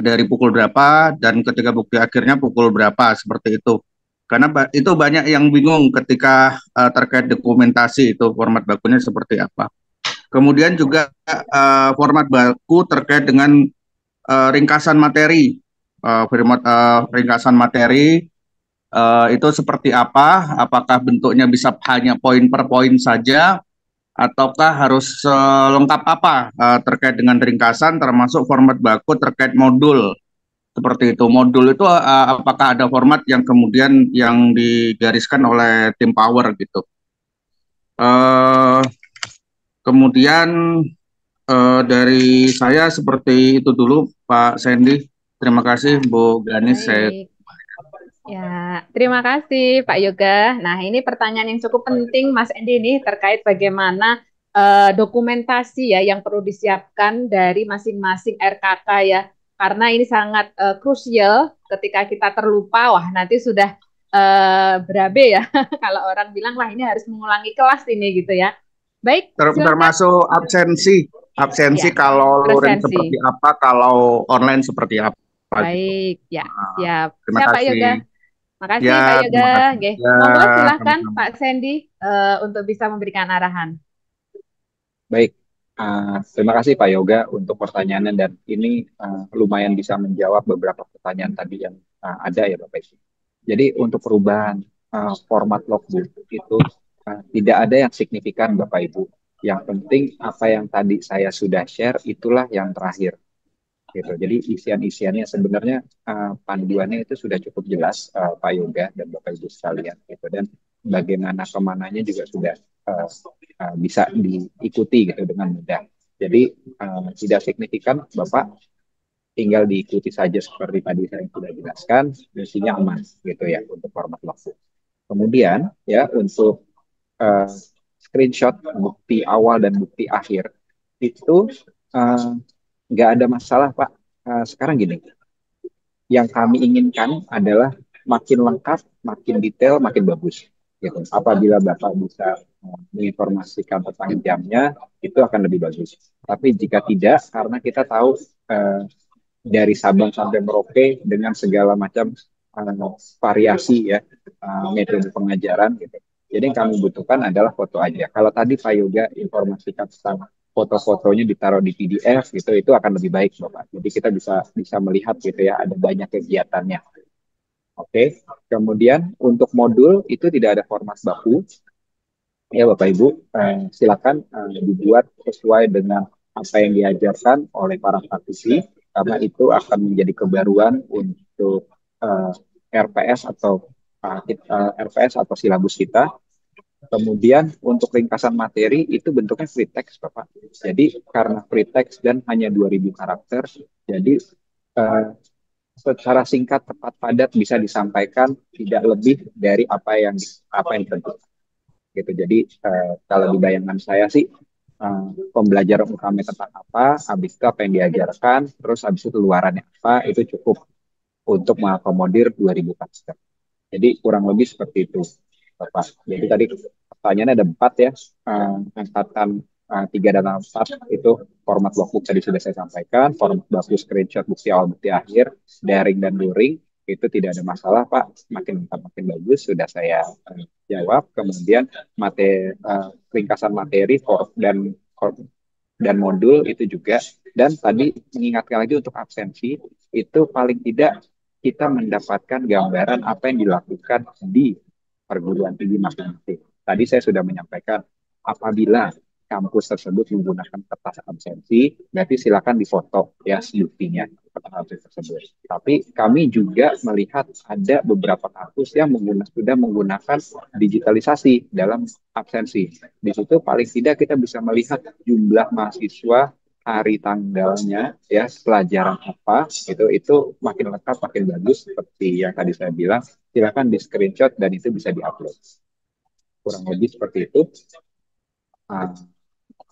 dari pukul berapa dan ketika bukti akhirnya pukul berapa, seperti itu. Karena itu banyak yang bingung ketika terkait dokumentasi itu format bakunya seperti apa. Kemudian juga format baku terkait dengan ringkasan materi, ringkasan materi itu seperti apa? Apakah bentuknya bisa hanya poin per poin saja, ataukah harus lengkap apa terkait dengan ringkasan, termasuk format baku terkait modul? Seperti itu. Modul itu apakah ada format yang kemudian yang digariskan oleh tim Power gitu. Kemudian dari saya seperti itu dulu, Pak Sandy. Terima kasih, Bu Ganis. Ya, terima kasih Pak Yoga. Nah, ini pertanyaan yang cukup penting Mas Endi ini terkait bagaimana dokumentasi ya yang perlu disiapkan dari masing-masing RKK ya. Karena ini sangat krusial ketika kita terlupa, wah nanti sudah berabe ya. Kalau orang bilang, wah ini harus mengulangi kelas ini gitu ya. Baik, termasuk absensi ya, kalau luring seperti apa, kalau online seperti apa. Baik, ya siap. Terima siap kasih. Pak Yoga. Makasih ya, Pak Yoga. Monggo silahkan Pak Sandy untuk bisa memberikan arahan. Baik, terima kasih Pak Yoga untuk pertanyaannya, dan ini lumayan bisa menjawab beberapa pertanyaan tadi yang ada ya Bapak Ibu. Jadi untuk perubahan format logbook itu tidak ada yang signifikan Bapak Ibu. Yang penting apa yang tadi saya sudah share itulah yang terakhir. Gitu. Jadi isian-isiannya sebenarnya panduannya itu sudah cukup jelas Pak Yoga dan Bapak Ibu sekalian gitu, dan bagaimana kemananya juga sudah bisa diikuti gitu dengan mudah. Jadi tidak signifikan, Bapak tinggal diikuti saja seperti tadi saya sudah jelaskan, isinya aman gitu ya untuk format logbook. Kemudian ya untuk screenshot bukti awal dan bukti akhir itu nggak ada masalah Pak. Sekarang gini, yang kami inginkan adalah makin lengkap, makin detail, makin bagus. Gitu. Apabila Bapak bisa menginformasikan tentang jamnya, itu akan lebih bagus. Tapi jika tidak, karena kita tahu dari Sabang sampai Merauke dengan segala macam variasi ya metode pengajaran gitu. Jadi yang kami butuhkan adalah foto aja. Kalau tadi Pak Yoga informasikan tentang foto-fotonya ditaruh di PDF gitu, itu akan lebih baik Bapak. Jadi kita bisa melihat gitu ya, ada banyak kegiatannya. Oke. Kemudian untuk modul itu tidak ada format baku. Ya Bapak Ibu, silakan dibuat sesuai dengan apa yang diajarkan oleh para praktisi, karena itu akan menjadi kebaruan untuk RPS atau RPS atau silabus kita. Kemudian untuk ringkasan materi itu bentuknya free text Bapak. Jadi karena free text dan hanya 2.000 karakter, jadi secara singkat, tepat, padat bisa disampaikan tidak lebih dari apa yang ditentukan. Gitu. Jadi kalau di bayangan saya sih pembelajaran utama tentang apa, habis itu apa yang diajarkan, terus habis itu luarannya apa, itu cukup untuk mengakomodir 2.000 karakter. Jadi kurang lebih seperti itu Bapak. Jadi tadi pertanyaannya ada 4 ya, angkatan 3 dan 4 itu format logbook tadi sudah saya sampaikan, format baku screenshot bukti awal bukti akhir, daring dan luring, itu tidak ada masalah Pak, makin lengkap makin bagus, sudah saya jawab. Kemudian ringkasan materi dan modul itu juga, dan tadi mengingatkan lagi untuk absensi, itu paling tidak kita mendapatkan gambaran apa yang dilakukan di perguruan tinggi masing-masing. Tadi saya sudah menyampaikan, apabila kampus tersebut menggunakan kertas absensi, berarti silakan difoto ya buktinya. alternatif tersebut. Tapi kami juga melihat ada beberapa kampus yang sudah menggunakan digitalisasi dalam absensi. Di situ paling tidak kita bisa melihat jumlah mahasiswa, hari tanggalnya, ya pelajaran apa, itu makin lengkap, makin bagus seperti yang tadi saya bilang. Silakan di screenshot dan itu bisa diupload. Kurang lebih seperti itu.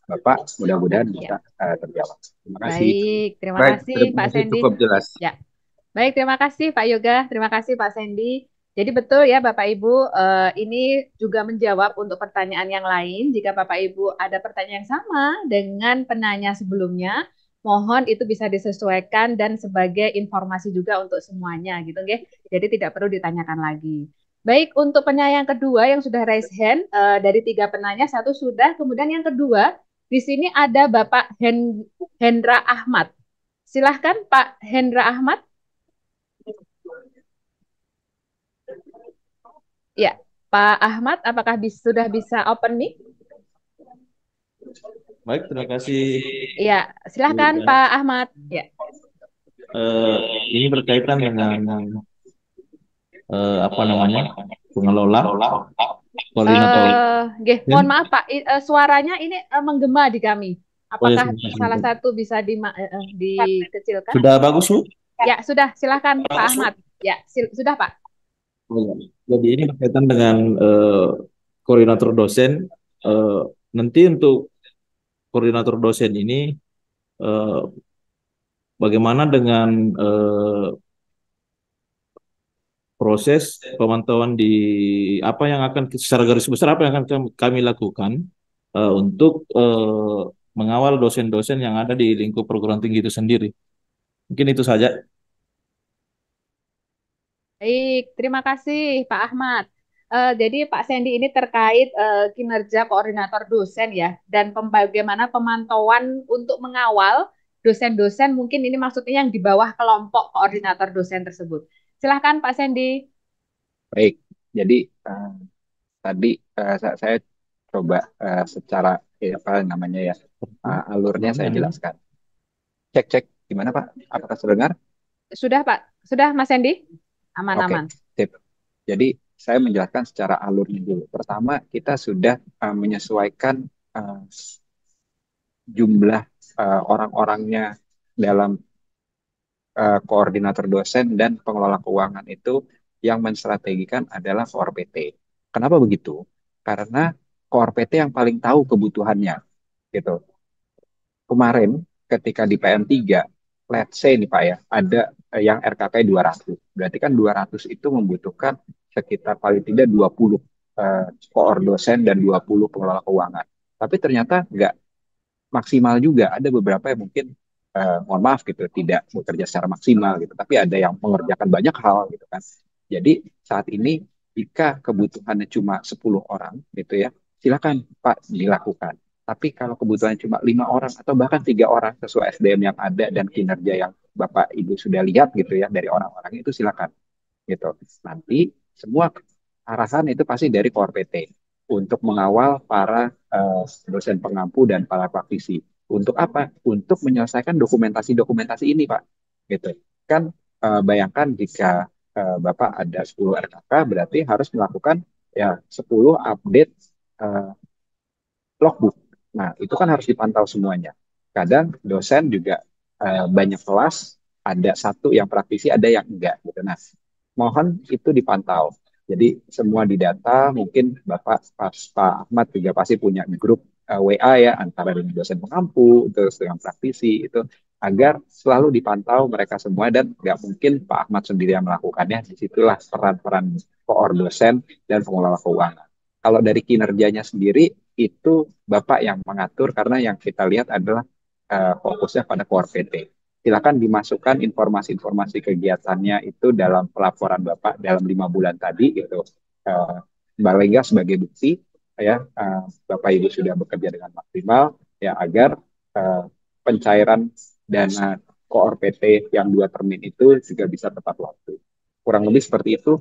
Bapak, mudah-mudahan bisa terjawab. Terima kasih. Baik, terima Baik, kasih terima Pak kasih, Sandy. cukup jelas. Ya, baik, terima kasih Pak Yoga, terima kasih Pak Sandy. Jadi betul ya Bapak Ibu, ini juga menjawab untuk pertanyaan yang lain. Jika Bapak Ibu ada pertanyaan yang sama dengan penanya sebelumnya, mohon itu bisa disesuaikan dan sebagai informasi juga untuk semuanya gitu, nggih. Jadi tidak perlu ditanyakan lagi. Baik, untuk penanya yang kedua yang sudah raise hand, dari 3 penanya, 1 sudah, kemudian yang kedua, di sini ada Bapak Hendra Ahmad. Silahkan Pak Hendra Ahmad. Ya, Pak Ahmad, apakah sudah bisa open mic? Baik, terima kasih. Ya, silahkan Pak Ahmad. Ya. Ini berkaitan dengan apa namanya, pengelola koordinator. Mohon maaf Pak, suaranya ini menggema di kami. Apakah salah satu bisa dikecilkan? Sudah bagus, Bu? Ya, sudah. Silahkan Pak Ahmad. Ya, sudah Pak. Jadi ini berkaitan dengan koordinator dosen. Nanti untuk koordinator dosen ini bagaimana dengan proses pemantauan di apa yang akan secara garis besar apa yang akan kami lakukan untuk mengawal dosen-dosen yang ada di lingkup perguruan tinggi itu sendiri. Mungkin itu saja. Baik, terima kasih Pak Ahmad. Jadi Pak Sandy ini terkait kinerja koordinator dosen ya, dan bagaimana pemantauan untuk mengawal dosen-dosen, mungkin ini maksudnya yang di bawah kelompok koordinator dosen tersebut. Silahkan Pak Sandy. Baik, jadi tadi saya coba secara apa namanya ya, alurnya saya jelaskan. Cek, gimana Pak? Apakah sudah dengar? Sudah Pak, sudah Mas Sandy? Aman-aman. Oke, jadi saya menjelaskan secara alurnya dulu. Pertama, kita sudah menyesuaikan jumlah orang-orangnya dalam koordinator dosen dan pengelola keuangan itu yang menstrategikan adalah Core PT. Kenapa begitu? Karena Core PT yang paling tahu kebutuhannya, gitu. Kemarin ketika di PM3, let's say nih Pak ya, ada yang RKK 200. Berarti kan 200 itu membutuhkan sekitar paling tidak 20 koor dosen dan 20 pengelola keuangan. Tapi ternyata nggak maksimal juga. Ada beberapa yang mungkin mohon maaf gitu tidak bekerja secara maksimal gitu, tapi ada yang mengerjakan banyak hal gitu kan. Jadi saat ini jika kebutuhannya cuma 10 orang gitu ya, silakan Pak dilakukan. Tapi kalau kebutuhannya cuma 5 orang atau bahkan 3 orang sesuai SDM yang ada dan kinerja yang Bapak Ibu sudah lihat gitu ya dari orang-orang itu, silakan gitu. Nanti semua arahan itu pasti dari Core PT untuk mengawal para dosen pengampu dan para praktisi. Untuk apa? Untuk menyelesaikan dokumentasi-dokumentasi ini, Pak. Gitu. Kan bayangkan jika Bapak ada 10 RKK, berarti harus melakukan ya 10 update logbook. Nah, itu kan harus dipantau semuanya. Kadang dosen juga banyak kelas, ada satu yang praktisi, ada yang enggak. Gitu. Nah, mohon itu dipantau. Jadi semua didata, mungkin Bapak Pak Ahmad juga pasti punya grup WA ya, antara dengan dosen pengampu, terus dengan praktisi, itu agar selalu dipantau mereka semua dan nggak mungkin Pak Ahmad sendiri yang melakukannya. Disitulah peran-peran koor dosen dan pengelola keuangan. Kalau dari kinerjanya sendiri, itu Bapak yang mengatur karena yang kita lihat adalah fokusnya pada core PT. Silakan dimasukkan informasi-informasi kegiatannya itu dalam pelaporan Bapak dalam 5 bulan tadi gitu. Paling nggak sebagai bukti ya Bapak Ibu sudah bekerja dengan maksimal ya agar pencairan dana Core PT yang 2 termin itu juga bisa tepat waktu. Kurang lebih seperti itu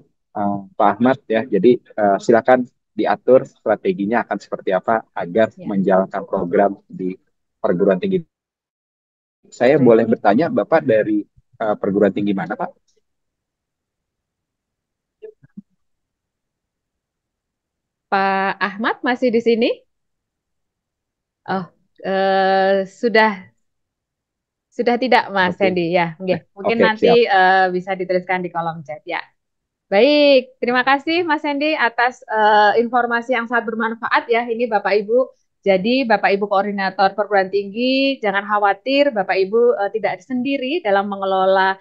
Pak Ahmad ya. Jadi silakan diatur strateginya akan seperti apa agar menjalankan program di perguruan tinggi. Saya boleh bertanya, Bapak dari perguruan tinggi mana, Pak? Pak Ahmad masih di sini? Oh, sudah tidak, Mas Oke, Sandy. Ya, oke. Mungkin oke, nanti siap. bisa dituliskan di kolom chat ya. Baik, terima kasih Mas Sandy atas informasi yang sangat bermanfaat ya. Ini Bapak Ibu. Jadi Bapak Ibu koordinator perguruan tinggi, jangan khawatir Bapak Ibu tidak sendiri dalam mengelola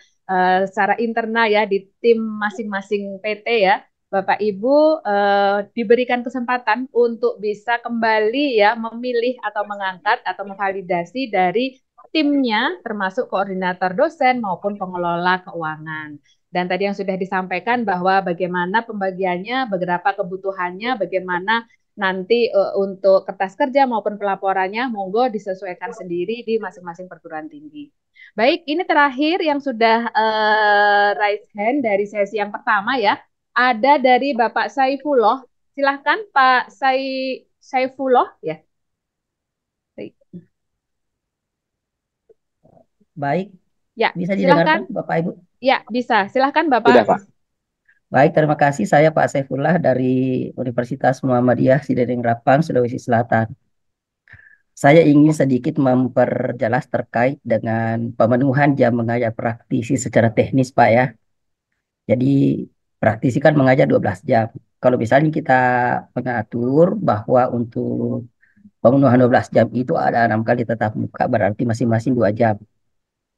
secara internal ya di tim masing-masing PT ya. Bapak Ibu diberikan kesempatan untuk bisa kembali ya memilih atau mengangkat atau memvalidasi dari timnya termasuk koordinator dosen maupun pengelola keuangan. Dan tadi yang sudah disampaikan bahwa bagaimana pembagiannya, beberapa kebutuhannya, bagaimana nanti untuk kertas kerja maupun pelaporannya, monggo disesuaikan sendiri di masing-masing perguruan tinggi. Baik, ini terakhir yang sudah raise hand dari sesi yang pertama ya. Ada dari Bapak Saifullah. Silahkan Pak Saifullah ya. Baik, Ya, bisa silahkan. didengarkan Bapak Ibu? Ya, bisa. Silahkan Sudah, Bapak. Pak. Baik, terima kasih. Saya Pak Saifullah dari Universitas Muhammadiyah Sidereng Rapang, Sulawesi Selatan. Saya ingin sedikit memperjelas terkait dengan pemenuhan jam mengajar praktisi secara teknis, Pak ya. Jadi praktisi kan mengajar 12 jam. Kalau misalnya kita mengatur bahwa untuk pemenuhan 12 jam itu ada 6 kali tatap muka, berarti masing-masing 2 jam.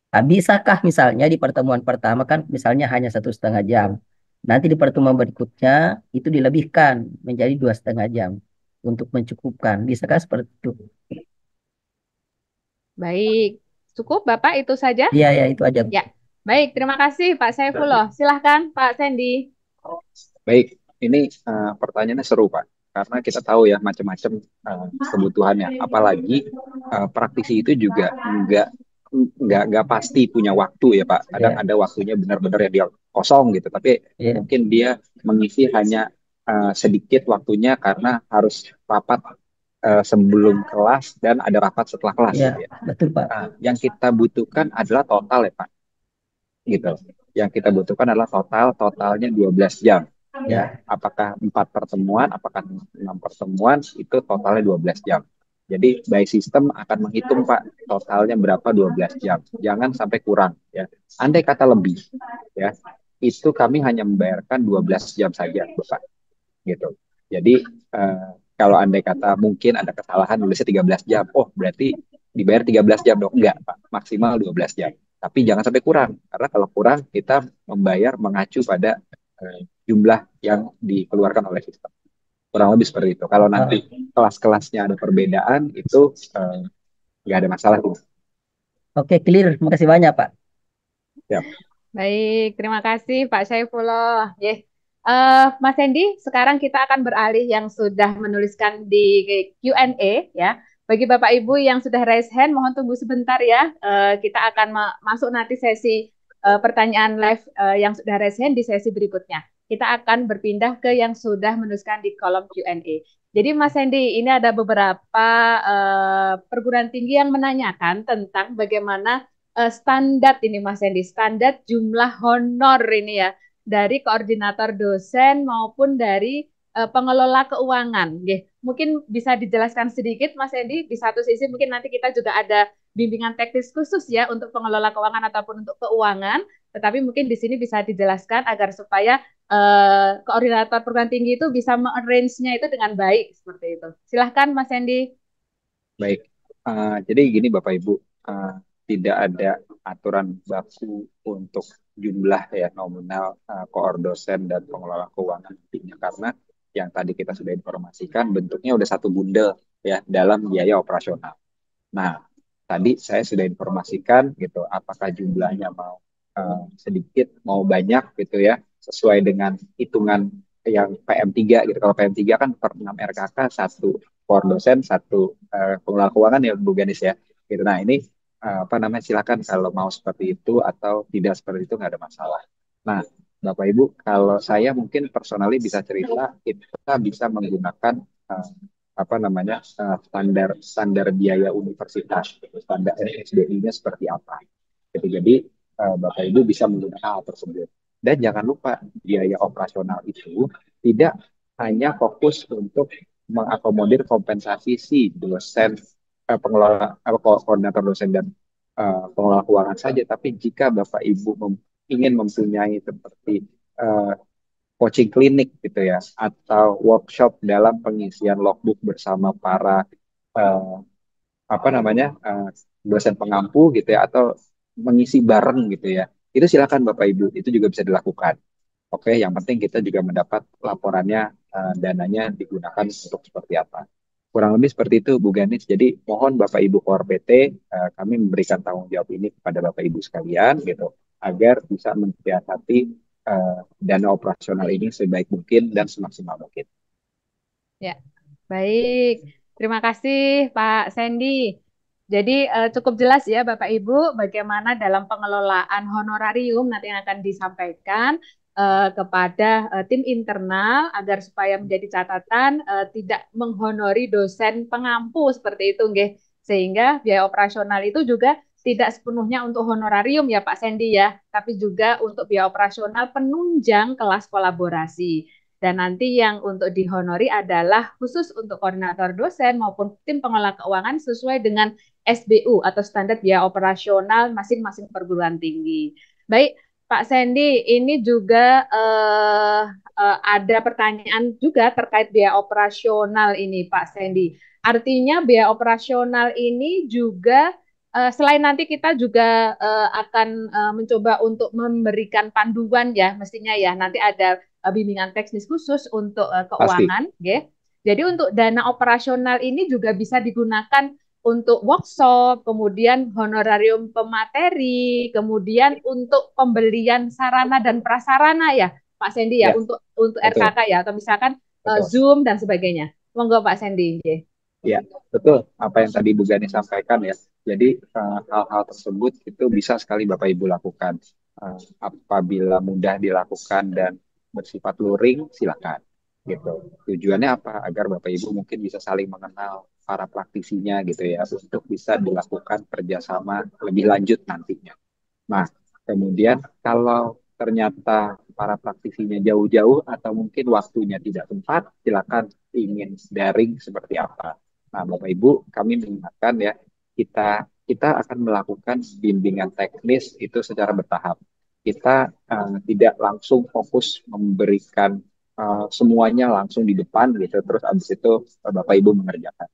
Nah, bisakah misalnya di pertemuan pertama kan misalnya hanya 1,5 jam. Nanti di pertemuan berikutnya itu dilebihkan menjadi 2,5 jam untuk mencukupkan. Bisakah seperti itu? Baik, cukup Bapak itu saja? Iya, ya itu aja. Ya, baik. Terima kasih Pak Saifullah. Silahkan Pak Sandy. Baik, ini pertanyaannya seru, Pak. Karena kita tahu ya macam-macam kebutuhannya. Apalagi praktisi itu juga nggak pasti punya waktu ya, Pak. Kadang Ya, ada waktunya benar-benar ya dia kosong gitu. Tapi ya, mungkin dia mengisi hanya sedikit waktunya karena harus rapat sebelum kelas dan ada rapat setelah kelas ya, gitu ya. betul Pak. Nah, yang kita butuhkan adalah total ya, Pak. Gitu. Yang kita butuhkan adalah totalnya 12 jam. Ya, Ya, apakah 4 pertemuan, apakah 6 pertemuan, itu totalnya 12 jam. Jadi by system akan menghitung Pak totalnya berapa 12 jam. Jangan sampai kurang ya. Andai kata lebih ya, itu kami hanya membayarkan 12 jam saja Bapak gitu. Jadi kalau andai kata mungkin ada kesalahan nulisnya 13 jam. Oh, berarti dibayar 13 jam dong. Enggak, Pak. Maksimal 12 jam. Tapi jangan sampai kurang. Karena kalau kurang kita membayar mengacu pada jumlah yang dikeluarkan oleh sistem. Kurang lebih seperti itu. Kalau nanti kelas-kelasnya ada perbedaan, itu nggak ada masalah. oke, clear. Terima kasih banyak Pak. Ya. Baik, terima kasih Pak Saifullah. Mas Hendy, sekarang kita akan beralih yang sudah menuliskan di Q&A ya. Bagi Bapak Ibu yang sudah raise hand, mohon tunggu sebentar ya. Kita akan masuk nanti sesi pertanyaan live yang sudah raise hand di sesi berikutnya. Kita akan berpindah ke yang sudah menuliskan di kolom Q&A. Jadi Mas Hendy, ini ada beberapa perguruan tinggi yang menanyakan tentang bagaimana standar ini Mas Hendy, standar jumlah honor ini ya dari koordinator dosen maupun dari pengelola keuangan. Mungkin bisa dijelaskan sedikit Mas Hendy, di satu sisi mungkin nanti kita juga ada bimbingan teknis khusus ya untuk pengelola keuangan ataupun untuk keuangan, tetapi mungkin di sini bisa dijelaskan agar supaya koordinator perguruan tinggi itu bisa mengarrange-nya itu dengan baik seperti itu. Silahkan Mas Hendy. Baik, jadi gini Bapak Ibu, tidak ada aturan baku untuk jumlah ya nominal koordosen dan pengelola keuangan nantinya karena yang tadi kita sudah informasikan bentuknya udah satu bundel ya dalam biaya operasional. Nah, tadi saya sudah informasikan gitu, apakah jumlahnya mau sedikit, mau banyak gitu ya, sesuai dengan hitungan yang PM3 gitu. Kalau PM3 kan per 6 RKK, satu for dosen, satu pengelola keuangan ya Bu Ganis ya. Gitu. Nah, ini apa namanya, silakan kalau mau seperti itu atau tidak seperti itu nggak ada masalah. Nah, Bapak Ibu, kalau saya mungkin personally bisa cerita, kita bisa menggunakan apa namanya standar biaya universitas, standar SDI-nya seperti apa. Jadi Bapak Ibu bisa menggunakan hal tersebut. Dan jangan lupa biaya operasional itu tidak hanya fokus untuk mengakomodir kompensasi si dosen, pengelola, koordinator dosen dan pengelola keuangan saja, tapi jika Bapak Ibu ingin mempunyai seperti eh, coaching klinik gitu ya, atau workshop dalam pengisian logbook bersama para eh, apa namanya dosen pengampu gitu ya, atau mengisi bareng gitu ya, itu silakan Bapak Ibu, itu juga bisa dilakukan. Oke, yang penting kita juga mendapat laporannya, dananya digunakan untuk seperti apa. Kurang lebih seperti itu, Bu Ganis. Jadi mohon Bapak Ibu Kor PT, kami memberikan tanggung jawab ini kepada Bapak Ibu sekalian gitu, agar bisa mensiasati dana operasional ini sebaik mungkin dan semaksimal mungkin. Ya, baik. Terima kasih Pak Sandy. Jadi cukup jelas ya Bapak Ibu bagaimana dalam pengelolaan honorarium nanti yang akan disampaikan kepada tim internal agar supaya menjadi catatan tidak menghonori dosen pengampu seperti itu, nggih. Sehingga biaya operasional itu juga tidak sepenuhnya untuk honorarium ya Pak Sandy ya, tapi juga untuk biaya operasional penunjang kelas kolaborasi. Dan nanti yang untuk dihonori adalah khusus untuk koordinator dosen maupun tim pengelola keuangan sesuai dengan SBU atau standar biaya operasional masing-masing perguruan tinggi. Baik, Pak Sandy, ini juga ada pertanyaan juga terkait biaya operasional ini, Pak Sandy. Artinya biaya operasional ini juga selain nanti kita juga akan mencoba untuk memberikan panduan ya, mestinya ya nanti ada bimbingan teknis khusus untuk keuangan, ya. Jadi untuk dana operasional ini juga bisa digunakan untuk workshop, kemudian honorarium pemateri, kemudian untuk pembelian sarana dan prasarana ya, Pak Sandy ya, untuk RKK ya, atau misalkan Zoom dan sebagainya. Monggo Pak Sandy. Ya, betul apa yang tadi Bu Gani sampaikan ya. Jadi hal-hal tersebut itu bisa sekali Bapak Ibu lakukan. Apabila mudah dilakukan dan bersifat luring, silakan. Gitu. Tujuannya apa? Agar Bapak Ibu mungkin bisa saling mengenal para praktisinya gitu ya, untuk bisa dilakukan kerjasama lebih lanjut nantinya. Nah, kemudian kalau ternyata para praktisinya jauh-jauh atau mungkin waktunya tidak sempat, silakan ingin daring seperti apa. Nah, Bapak Ibu, kami mengingatkan ya, kita akan melakukan bimbingan teknis itu secara bertahap. Kita tidak langsung fokus memberikan semuanya langsung di depan gitu, terus abis itu Bapak Ibu mengerjakan.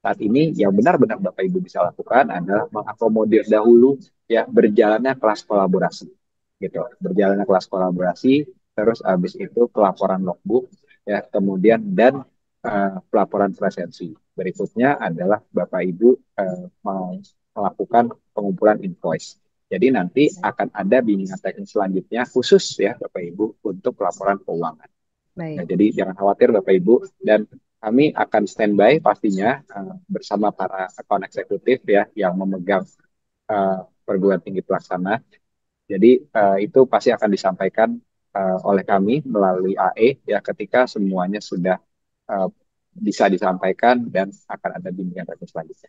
Saat ini yang benar-benar Bapak Ibu bisa lakukan adalah mengakomodir dahulu ya berjalannya kelas kolaborasi gitu. Berjalannya kelas kolaborasi, terus habis itu pelaporan logbook ya, kemudian dan pelaporan presensi. Berikutnya adalah Bapak Ibu melakukan pengumpulan invoice. Jadi nanti akan ada bimbingan teknis selanjutnya khusus ya Bapak Ibu untuk pelaporan keuangan. Nah, jadi jangan khawatir Bapak Ibu, dan kami akan standby pastinya bersama para account eksekutif ya yang memegang perguruan tinggi pelaksana. Jadi itu pasti akan disampaikan oleh kami melalui AE ya ketika semuanya sudah bisa disampaikan dan akan ada bimbingan teknis selanjutnya.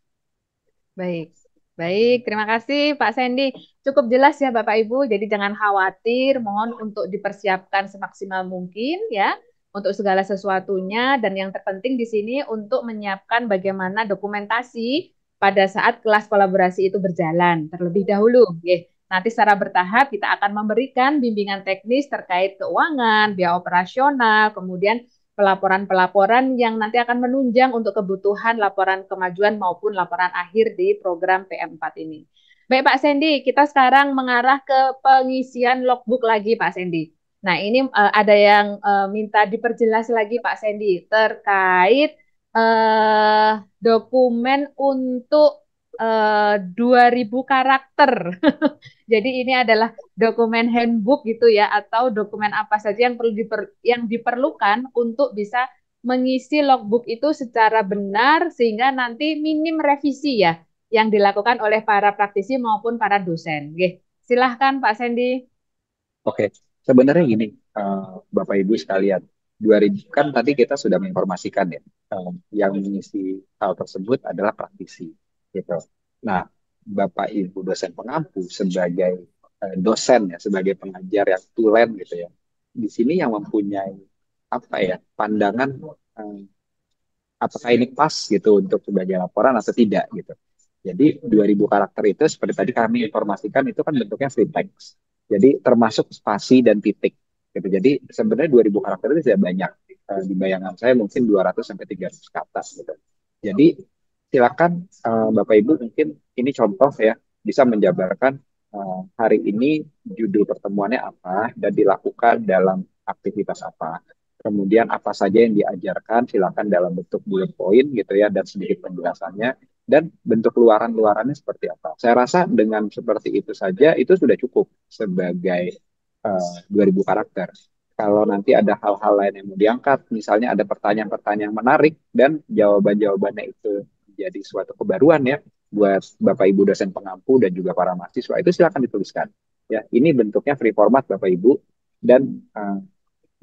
Baik. Baik, terima kasih Pak Sandy. Cukup jelas ya Bapak Ibu, jadi jangan khawatir, mohon untuk dipersiapkan semaksimal mungkin ya untuk segala sesuatunya, dan yang terpenting di sini untuk menyiapkan bagaimana dokumentasi pada saat kelas kolaborasi itu berjalan terlebih dahulu. Nanti secara bertahap kita akan memberikan bimbingan teknis terkait keuangan, biaya operasional, kemudian pelaporan-pelaporan yang nanti akan menunjang untuk kebutuhan laporan kemajuan maupun laporan akhir di program PM4 ini. Baik Pak Sandy, kita sekarang mengarah ke pengisian logbook lagi Pak Sandy. Nah ini ada yang minta diperjelas lagi Pak Sandy terkait dokumen untuk 2000 karakter. Jadi ini adalah dokumen handbook gitu ya, atau dokumen apa saja yang perlu yang diperlukan untuk bisa mengisi logbook itu secara benar sehingga nanti minim revisi ya yang dilakukan oleh para praktisi maupun para dosen. Silahkan Pak Sandy. Oke, sebenarnya gini Bapak Ibu sekalian, 2000 kan tadi kita sudah menginformasikan ya, yang mengisi hal tersebut adalah praktisi gitu. Nah, Bapak Ibu dosen pengampu sebagai dosen ya, sebagai pengajar yang tulen gitu ya. Di sini yang mempunyai apa ya, pandangan eh, apakah ini pas gitu untuk sebagai laporan atau tidak gitu. Jadi 2000 karakter itu seperti tadi kami informasikan itu kan bentuknya free text. Jadi termasuk spasi dan titik gitu. Jadi sebenarnya 2000 karakter itu tidak banyak. Di bayangan saya mungkin 200 sampai 300 kata gitu. Jadi silakan Bapak Ibu, mungkin ini contoh ya, bisa menjabarkan hari ini judul pertemuannya apa dan dilakukan dalam aktivitas apa. Kemudian apa saja yang diajarkan, silakan dalam bentuk bullet point gitu ya, dan sedikit penjelasannya, dan bentuk luaran-luarannya seperti apa. Saya rasa dengan seperti itu saja, itu sudah cukup sebagai 2000 karakter. Kalau nanti ada hal-hal lain yang mau diangkat, misalnya ada pertanyaan-pertanyaan menarik, dan jawaban-jawabannya itu menjadi suatu kebaruan ya, buat Bapak Ibu dosen pengampu dan juga para mahasiswa, itu silakan dituliskan. Ya, ini bentuknya free format Bapak Ibu, dan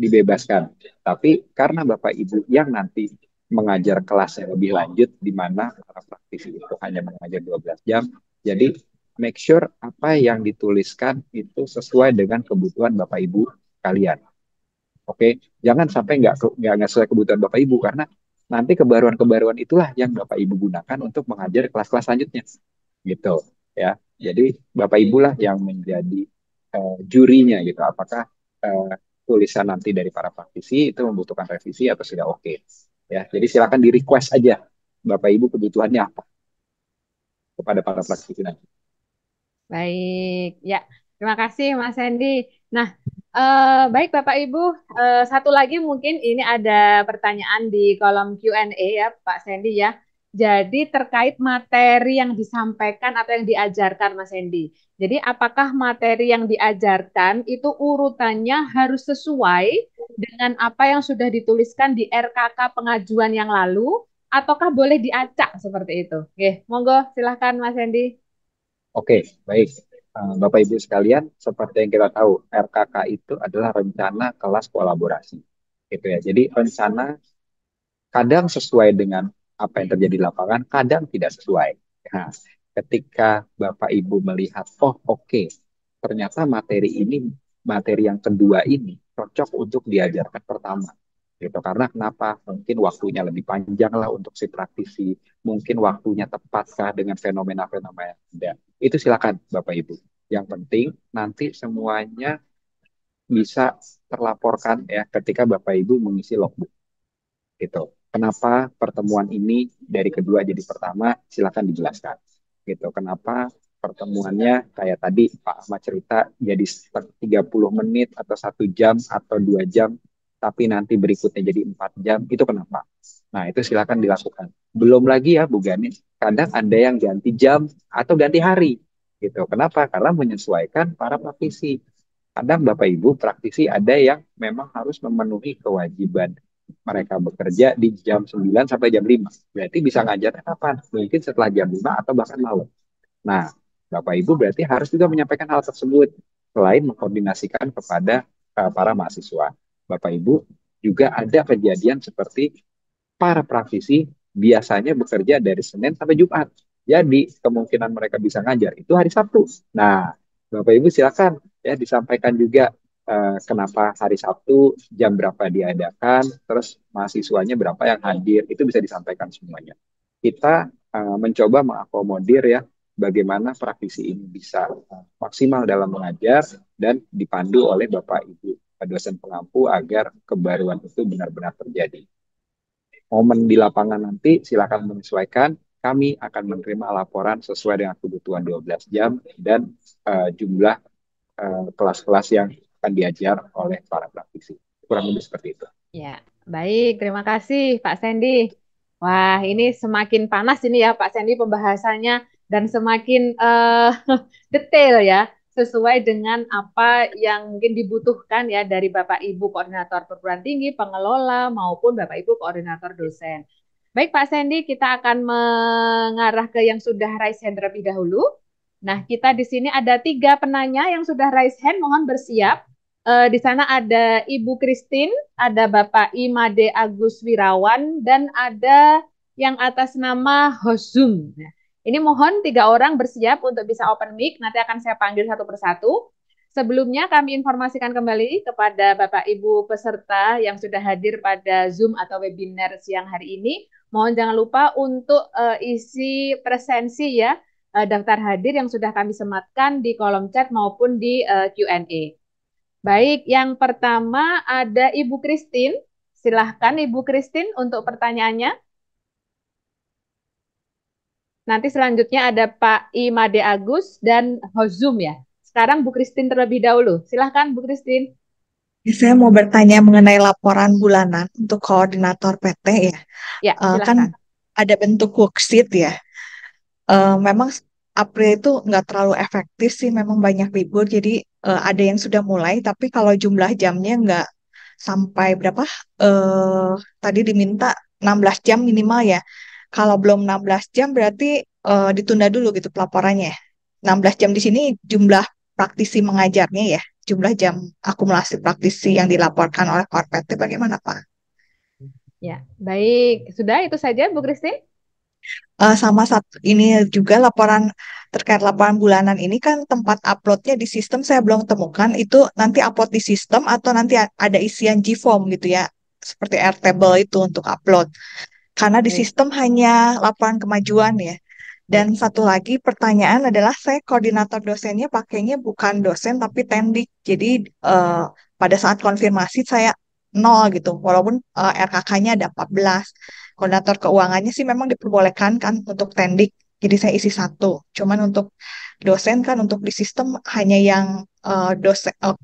dibebaskan. Tapi karena Bapak Ibu yang nanti mengajar kelas yang lebih lanjut, di mana para praktisi itu hanya mengajar 12 jam, jadi make sure apa yang dituliskan itu sesuai dengan kebutuhan Bapak Ibu kalian. Oke, jangan sampai nggak sesuai kebutuhan Bapak Ibu, karena nanti kebaruan-kebaruan itulah yang Bapak Ibu gunakan untuk mengajar kelas-kelas selanjutnya, gitu ya. Jadi Bapak Ibu lah yang menjadi jurinya gitu. Apakah tulisan nanti dari para praktisi itu membutuhkan revisi atau sudah oke? Ya, jadi silakan di request aja Bapak Ibu kebutuhannya apa kepada para praktisi nanti. Baik, ya. Terima kasih Mas Hendy. Nah, baik Bapak Ibu, satu lagi mungkin ini ada pertanyaan di kolom Q&A ya Pak Hendy ya. Jadi terkait materi yang disampaikan atau yang diajarkan Mas Hendy. Jadi apakah materi yang diajarkan itu urutannya harus sesuai dengan apa yang sudah dituliskan di RKK pengajuan yang lalu, ataukah boleh diacak seperti itu? Oke, monggo silahkan Mas Hendy. Oke, baik. Bapak Ibu sekalian, seperti yang kita tahu, RKK itu adalah rencana kelas kolaborasi. Gitu ya. Jadi rencana kadang sesuai dengan apa yang terjadi di lapangan, kadang tidak sesuai. Nah, ketika Bapak Ibu melihat, oh oke, ternyata materi yang kedua ini cocok untuk diajarkan pertama. Gitu. Karena kenapa? Mungkin waktunya lebih panjang lah untuk si praktisi, mungkin waktunya tepatkah dengan fenomena-fenomena yang ada. Itu silakan Bapak Ibu. Yang penting nanti semuanya bisa terlaporkan ya ketika Bapak Ibu mengisi logbook. Gitu. Kenapa pertemuan ini dari kedua jadi pertama? Silakan dijelaskan. Gitu. Kenapa pertemuannya kayak tadi Pak Ahmad cerita jadi 30 menit atau 1 jam atau 2 jam, tapi nanti berikutnya jadi 4 jam, itu kenapa? Nah, itu silakan dilakukan. Belum lagi ya Bu Ganis, kadang ada yang ganti jam atau ganti hari. Gitu. Kenapa? Karena menyesuaikan para praktisi. Kadang Bapak Ibu praktisi ada yang memang harus memenuhi kewajiban mereka bekerja di jam 9 sampai jam 5. Berarti bisa ngajarnya kapan? Mungkin setelah jam 5 atau bahkan malam. Nah, Bapak Ibu berarti harus juga menyampaikan hal tersebut selain mengkoordinasikan kepada para mahasiswa. Bapak Ibu juga ada kejadian seperti para praktisi biasanya bekerja dari Senin sampai Jumat. Jadi kemungkinan mereka bisa ngajar itu hari Sabtu. Nah, Bapak Ibu silakan ya disampaikan juga kenapa hari Sabtu, jam berapa diadakan, terus mahasiswanya berapa yang hadir, itu bisa disampaikan semuanya. Kita mencoba mengakomodir ya bagaimana praktisi ini bisa maksimal dalam mengajar dan dipandu oleh Bapak Ibu dosen pengampu agar kebaruan itu benar-benar terjadi. Momen di lapangan nanti silakan menyesuaikan. Kami akan menerima laporan sesuai dengan kebutuhan 12 jam dan jumlah kelas-kelas yang akan diajar oleh para praktisi. Kurang lebih seperti itu. Ya, baik. Terima kasih Pak Sandy. Wah, ini semakin panas ini ya Pak Sandy pembahasannya dan semakin detail ya, sesuai dengan apa yang mungkin dibutuhkan ya dari Bapak Ibu Koordinator Perguruan Tinggi, pengelola, maupun Bapak Ibu Koordinator Dosen. Baik Pak Sandy, kita akan mengarah ke yang sudah raise hand terlebih dahulu. Nah, kita di sini ada 3 penanya yang sudah raise hand, mohon bersiap. Di sana ada Ibu Christine, ada Bapak Imade Agus Wirawan, dan ada yang atas nama Hosum. Nah, Ini mohon 3 orang bersiap untuk bisa open mic, nanti akan saya panggil satu persatu. Sebelumnya kami informasikan kembali kepada Bapak Ibu peserta yang sudah hadir pada Zoom atau webinar siang hari ini. Mohon jangan lupa untuk isi presensi ya, daftar hadir yang sudah kami sematkan di kolom chat maupun di Q&A. Baik, yang pertama ada Ibu Christine. Silahkan Ibu Christine untuk pertanyaannya. Nanti selanjutnya ada Pak Imade Agus dan Hozum ya. Sekarang Bu Christine terlebih dahulu. Silahkan Bu Christine. Saya mau bertanya mengenai laporan bulanan untuk koordinator PT ya. Ya, Kan silahkan. ada bentuk worksheet ya. Memang April itu nggak terlalu efektif sih, memang banyak libur. Jadi ada yang sudah mulai, tapi kalau jumlah jamnya nggak sampai berapa? Tadi diminta 16 jam minimal ya. Kalau belum 16 jam berarti ditunda dulu gitu pelaporannya. 16 jam di sini jumlah praktisi mengajarnya ya, jumlah jam akumulasi praktisi yang dilaporkan oleh Korpet bagaimana Pak? Ya, baik. Sudah itu saja Bu Christine? Sama satu ini juga laporan terkait laporan bulanan ini kan tempat uploadnya di sistem saya belum temukan, itu nanti upload di sistem atau nanti ada isian G-form gitu ya, seperti Airtable itu untuk upload. Karena di Baik. sistem hanya laporan kemajuan ya. Dan satu lagi pertanyaan adalah saya koordinator dosennya pakainya bukan dosen tapi tendik. Jadi pada saat konfirmasi saya 0 gitu. Walaupun RKK-nya ada 14. Koordinator keuangannya sih memang diperbolehkan kan untuk tendik. Jadi saya isi 1. Cuman untuk dosen kan untuk di sistem hanya yang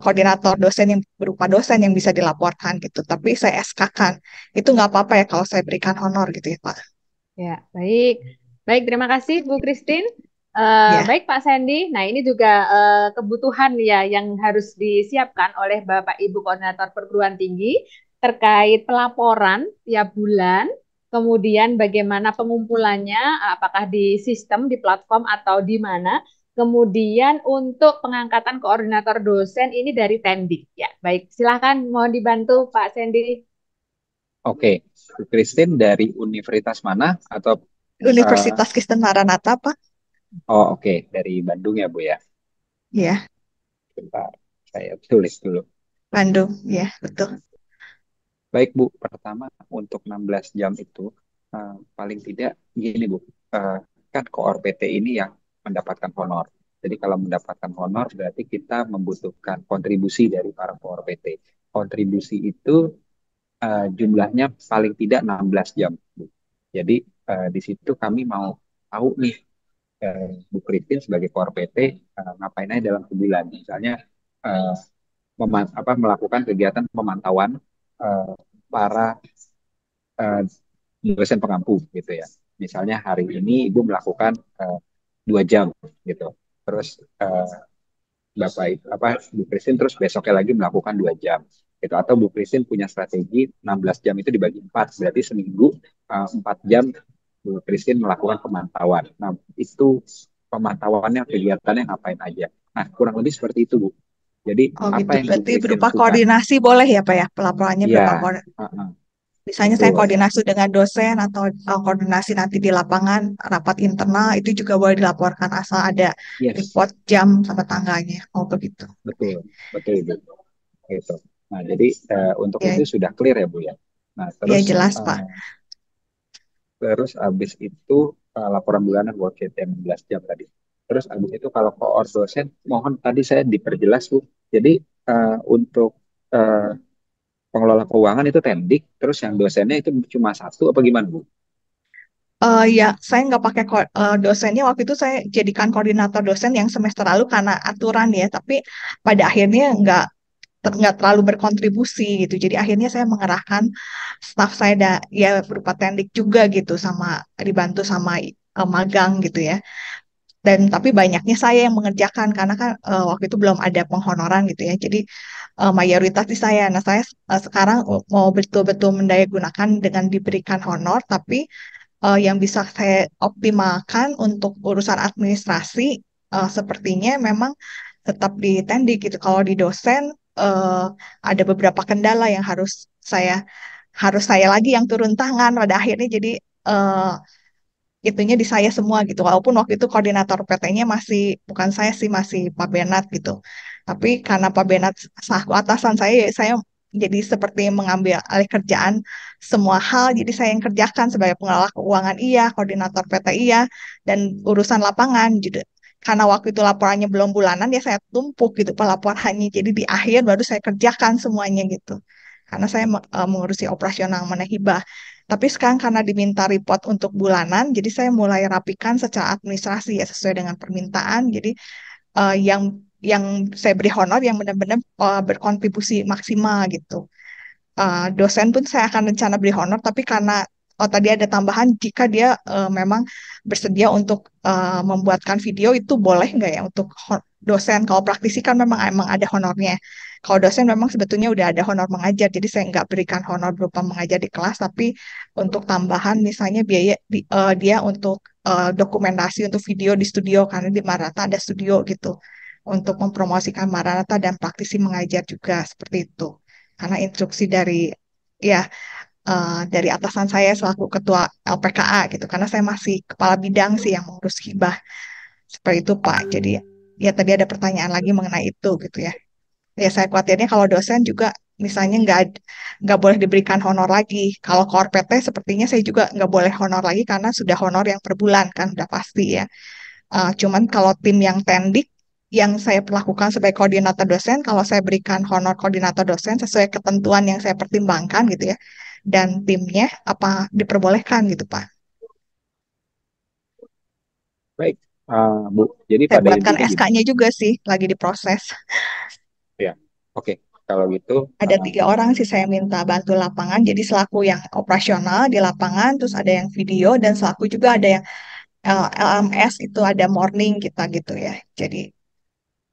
koordinator dosen yang berupa dosen yang bisa dilaporkan gitu. Tapi saya SK-kan. Itu nggak apa-apa ya kalau saya berikan honor gitu ya Pak. Ya, baik. Baik, terima kasih Bu Christine. Ya. Baik Pak Sandy, nah ini juga kebutuhan ya yang harus disiapkan oleh Bapak Ibu Koordinator Perguruan Tinggi terkait pelaporan tiap bulan, kemudian bagaimana pengumpulannya, apakah di sistem, di platform atau di mana, kemudian untuk pengangkatan koordinator dosen ini dari Tendik. Ya, baik, silakan mohon dibantu Pak Sandy. Oke, Bu Christine dari universitas mana atau Universitas Kristen Maranatha, Pak. Oh, oke. Dari Bandung ya, Bu ya? Iya, Bentar, saya tulis dulu. Bandung, ya betul. Baik, Bu. Pertama, untuk 16 jam itu, paling tidak gini, Bu. Kan koor PT ini yang mendapatkan honor. Jadi kalau mendapatkan honor, berarti kita membutuhkan kontribusi dari para koor PT. Kontribusi itu jumlahnya paling tidak 16 jam, Bu. Jadi di situ kami mau tahu nih, Bu Christine sebagai koor PT ngapain aja dalam sebulan. Misalnya melakukan kegiatan pemantauan para dosen pengampu gitu ya. Misalnya hari ini Ibu melakukan 2 jam gitu. Terus Bu Christine terus besoknya lagi melakukan 2 jam gitu. Atau Bu Christine punya strategi 16 jam itu dibagi 4, berarti seminggu 4 jam Bu Christine melakukan pemantauan. Nah, itu pemantauannya, kegiatannya ngapain aja. Nah, kurang lebih seperti itu, Bu. Jadi apa gitu. yang Bu Berarti Christine berupa lakukan? koordinasi boleh ya Pak ya? Pelaporannya berupa Ya, koordinasi. Misalnya saya koordinasi dengan dosen atau koordinasi nanti di lapangan, rapat internal, itu juga boleh dilaporkan asal ada report jam sama tanggalnya. Oh begitu. Betul, betul Ibu. Gitu. Nah, jadi untuk itu sudah clear ya Bu ya. Nah, terus ya jelas Pak. Terus habis itu laporan bulanan worksheet yang 16 jam tadi. Terus habis itu kalau koor dosen, mohon tadi saya diperjelas Bu. Jadi untuk pengelola keuangan itu tendik, terus yang dosennya itu cuma 1 apa gimana Bu? Ya, saya nggak pakai dosennya. Waktu itu saya jadikan koordinator dosen yang semester lalu karena aturan ya. Tapi pada akhirnya nggak terlalu berkontribusi gitu. Jadi akhirnya saya mengerahkan staf saya ya berupa tendik juga gitu, sama dibantu sama magang gitu ya. Dan tapi banyaknya saya yang mengerjakan karena kan waktu itu belum ada penghonoran gitu ya. Jadi mayoritas di saya. Nah, saya sekarang mau betul-betul mendayagunakan dengan diberikan honor, tapi yang bisa saya optimalkan untuk urusan administrasi sepertinya memang tetap di tendik gitu. Kalau di dosen ada beberapa kendala yang harus saya lagi yang turun tangan pada akhirnya. Jadi itunya di saya semua gitu. Walaupun waktu itu koordinator PT-nya masih bukan saya sih, masih Pak Benat gitu. Tapi karena Pak Benat selaku atasan saya, ya saya jadi seperti mengambil alih kerjaan semua hal. Jadi saya yang kerjakan sebagai pengelola keuangan iya, koordinator PT iya, dan urusan lapangan. Jadi karena waktu itu laporannya belum bulanan ya saya tumpuk gitu pelaporannya. Jadi di akhir baru saya kerjakan semuanya gitu. Karena saya mengurusi operasional mana hibah. Tapi sekarang karena diminta report untuk bulanan, jadi saya mulai rapikan secara administrasi ya sesuai dengan permintaan. Jadi yang saya beri honor yang benar-benar berkontribusi maksimal gitu. Dosen pun saya akan rencana beri honor, tapi karena tadi ada tambahan jika dia memang bersedia untuk membuatkan video itu boleh nggak ya untuk dosen? Kalau praktisi kan memang ada honornya. Kalau dosen memang sebetulnya udah ada honor mengajar, jadi saya nggak berikan honor berupa mengajar di kelas, tapi untuk tambahan misalnya biaya dia untuk dokumentasi untuk video di studio karena di Maranatha ada studio gitu untuk mempromosikan Maranatha dan praktisi mengajar juga seperti itu karena instruksi ya dari atasan saya selaku ketua LPKA gitu karena saya masih kepala bidang sih yang mengurus hibah seperti itu Pak. Jadi ya tadi ada pertanyaan lagi mengenai itu gitu ya. Ya saya khawatirnya kalau dosen juga misalnya nggak boleh diberikan honor lagi. Kalau core PT sepertinya saya juga nggak boleh honor lagi karena sudah honor yang per bulan kan udah pasti ya. Cuman kalau tim yang tendik yang saya perlakukan sebagai koordinator dosen, kalau saya berikan honor koordinator dosen sesuai ketentuan yang saya pertimbangkan gitu ya, dan timnya apa diperbolehkan gitu Pak. Baik, Bu. Jadi Saya pada buatkan intinya gini. SK-nya juga sih, lagi diproses. Ya, oke. Kalau gitu, Ada 3 orang sih saya minta bantu lapangan, jadi selaku yang operasional di lapangan, terus ada yang video, dan selaku juga ada yang LMS itu ada morning kita gitu ya. Jadi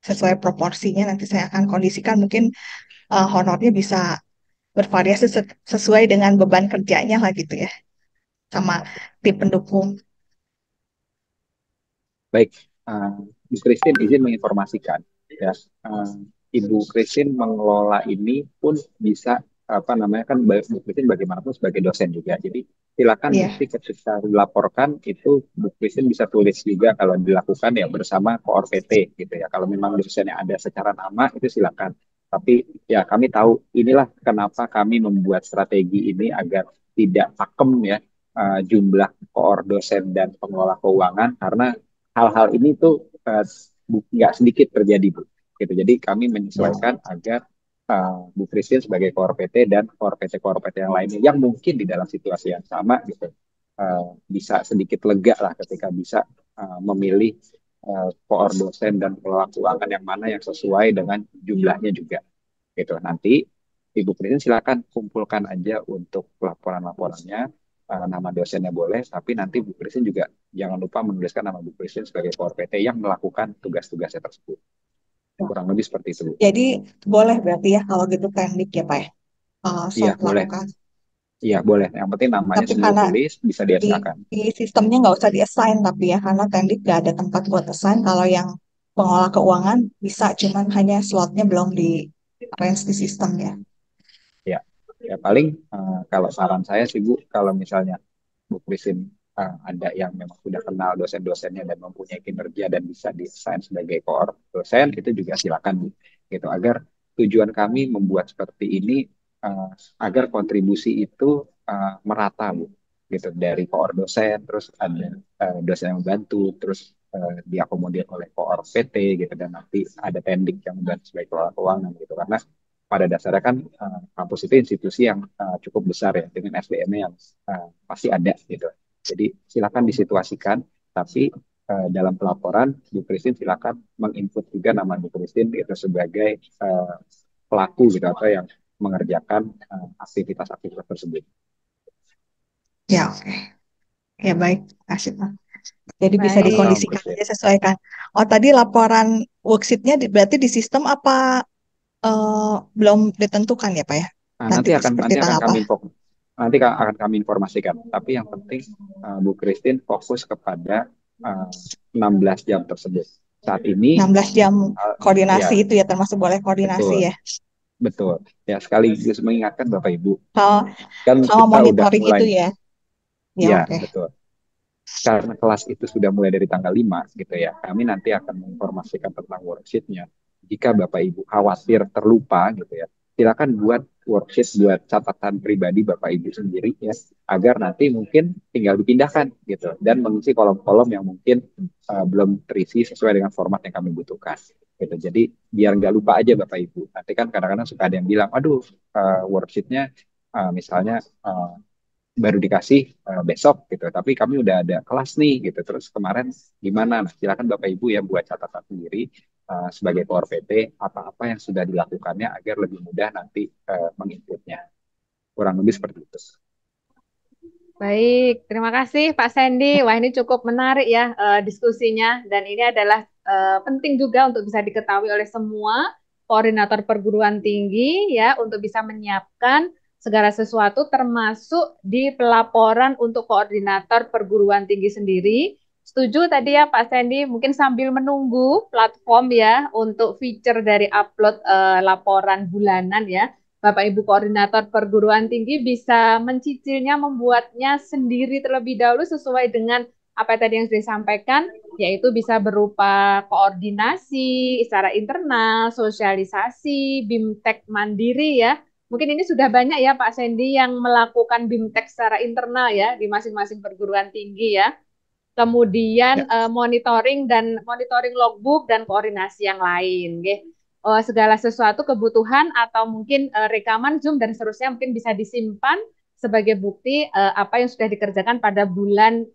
sesuai proporsinya nanti saya akan kondisikan mungkin honornya bisa bervariasi sesuai dengan beban kerjanya lah gitu ya sama tim pendukung. baik, Bu Christine izin menginformasikan ya, Ibu Christine mengelola ini pun bisa apa namanya kan Bu Christine bagaimanapun sebagai dosen juga. Jadi silakan nanti ketika dilaporkan itu Bu Christine bisa tulis juga kalau dilakukan ya bersama Koor PT gitu ya. Kalau memang dosennya ada secara nama itu silakan. Tapi ya kami tahu inilah kenapa kami membuat strategi ini agar tidak pakem ya jumlah koor dosen dan pengelola keuangan karena hal-hal ini tuh nggak sedikit terjadi Bu. Gitu. Jadi kami menyesuaikan agar Bu Christine sebagai koor PT dan koor PT yang lainnya yang mungkin di dalam situasi yang sama gitu bisa sedikit lega lah ketika bisa memilih koor dosen dan pengelola keuangan yang mana yang sesuai dengan jumlahnya juga. Gitu. Nanti Ibu Christine silakan kumpulkan aja untuk laporan-laporannya. Nama dosennya boleh, tapi nanti Bu Christine juga jangan lupa menuliskan nama Bu Christine sebagai Koor PT yang melakukan tugas-tugasnya tersebut. Kurang lebih seperti itu. Jadi boleh berarti ya kalau gitu teknik ya Pak ya? Iya, boleh. Iya, boleh. Yang penting namanya sudah tulis, bisa diassign. Di sistemnya nggak usah di-assign tapi ya, karena teknik nggak ada tempat buat assign. Kalau yang pengelola keuangan bisa, cuman hanya slotnya belum di arrange di sistem ya. Ya paling kalau saran saya sih Bu, kalau misalnya Bu Christine ada yang memang sudah kenal dosen-dosennya dan mempunyai kinerja dan bisa di-assign sebagai koor dosen, itu juga silakan Bu. Gitu, agar tujuan kami membuat seperti ini agar kontribusi itu merata Bu. Gitu, dari koor dosen, terus ada dosen yang membantu, terus diakomodir oleh koor PT gitu, dan nanti ada tendik yang membantu sebagai kelola keuangan gitu. Karena pada dasarnya kan kampus itu institusi yang cukup besar ya dengan SDM-nya yang pasti ada gitu. Jadi silakan disituasikan, tapi dalam pelaporan Bu Christine silakan menginput juga nama Bu Christine itu sebagai pelaku gitu atau yang mengerjakan aktivitas-aktivitas tersebut. Ya oke. Ya baik, kasih Pak. Jadi bisa dikondisikan aja sesuaikan. Oh tadi laporan worksheet-nya berarti di sistem apa belum ditentukan ya Pak ya? Nanti akan kami informasikan. Tapi yang penting Bu Christine fokus kepada 16 jam tersebut. Saat ini 16 jam koordinasi itu ya termasuk boleh koordinasi ya. Betul. Ya sekaligus mengingatkan Bapak Ibu. Kan kita monitoring udah mulai, itu ya. Ya, betul. karena kelas itu sudah mulai dari tanggal 5 gitu ya, kami nanti akan menginformasikan tentang worksheet-nya. Jika Bapak Ibu khawatir terlupa gitu ya, silakan buat worksheet, buat catatan pribadi Bapak Ibu sendiri ya, agar nanti mungkin tinggal dipindahkan gitu dan mengisi kolom-kolom yang mungkin belum terisi sesuai dengan format yang kami butuhkan gitu. Jadi biar nggak lupa aja Bapak Ibu. Nanti kan kadang-kadang suka ada yang bilang, aduh worksheet-nya misalnya baru dikasih besok gitu, tapi kami udah ada kelas nih gitu, terus kemarin gimana? Nah, silakan Bapak Ibu ya buat catatan sendiri sebagai Core PT apa-apa yang sudah dilakukannya agar lebih mudah nanti menginputnya. Kurang lebih seperti itu. Baik, terima kasih Pak Sandy. Wah, ini cukup menarik ya diskusinya, dan ini adalah penting juga untuk bisa diketahui oleh semua koordinator perguruan tinggi ya, untuk bisa menyiapkan segala sesuatu termasuk di pelaporan untuk koordinator perguruan tinggi sendiri. Setuju tadi ya Pak Sandy, mungkin sambil menunggu platform ya untuk feature dari upload laporan bulanan ya. Bapak Ibu koordinator perguruan tinggi bisa mencicilnya, membuatnya sendiri terlebih dahulu sesuai dengan apa tadi yang sudah disampaikan, yaitu bisa berupa koordinasi secara internal, sosialisasi, BIMTEK mandiri ya. Mungkin ini sudah banyak ya Pak Sandy yang melakukan BIMTEK secara internal ya di masing-masing perguruan tinggi ya. Kemudian monitoring logbook dan koordinasi yang lain. Segala sesuatu kebutuhan atau mungkin rekaman Zoom dan seterusnya mungkin bisa disimpan sebagai bukti apa yang sudah dikerjakan pada bulan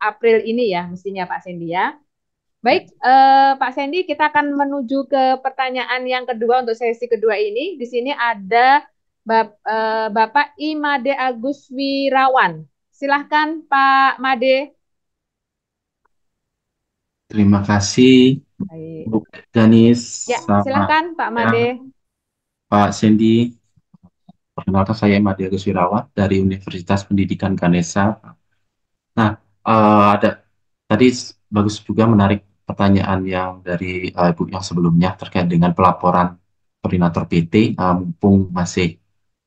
April ini ya, mestinya Pak Sandy ya. Baik, Pak Sandy, kita akan menuju ke pertanyaan yang kedua untuk sesi kedua ini. Di sini ada Bapak Imade Agus Wirawan. Silahkan Pak Made. Terima kasih, Baik. Bu Ganis. Ya, silakan Pak Made. Pak Sandy, perkenalkan saya Made Agus Wirawan dari Universitas Pendidikan Ganesha. Nah, tadi bagus juga menarik pertanyaan yang dari Ibu yang sebelumnya terkait dengan pelaporan koordinator PT, mumpung masih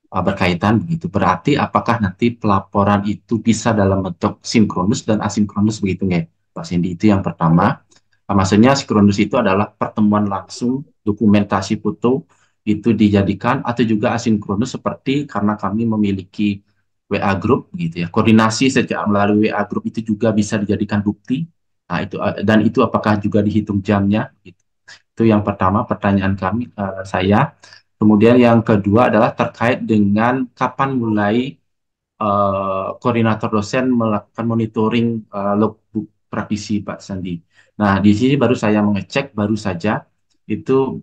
berkaitan begitu. Berarti apakah nanti pelaporan itu bisa dalam bentuk sinkronus dan asinkronus begitu nggak, Pak Sandy? Itu yang pertama. Maksudnya sinkronus itu adalah pertemuan langsung, dokumentasi foto itu dijadikan, atau juga asinkronus seperti karena kami memiliki WA group gitu ya. Koordinasi sejak melalui WA group itu juga bisa dijadikan bukti. Nah, itu dan itu apakah juga dihitung jamnya gitu. Itu yang pertama pertanyaan kami saya. Kemudian yang kedua adalah terkait dengan kapan mulai koordinator dosen melakukan monitoring logbook praktisi Pak Sandi. Nah, di sini baru saya mengecek baru saja itu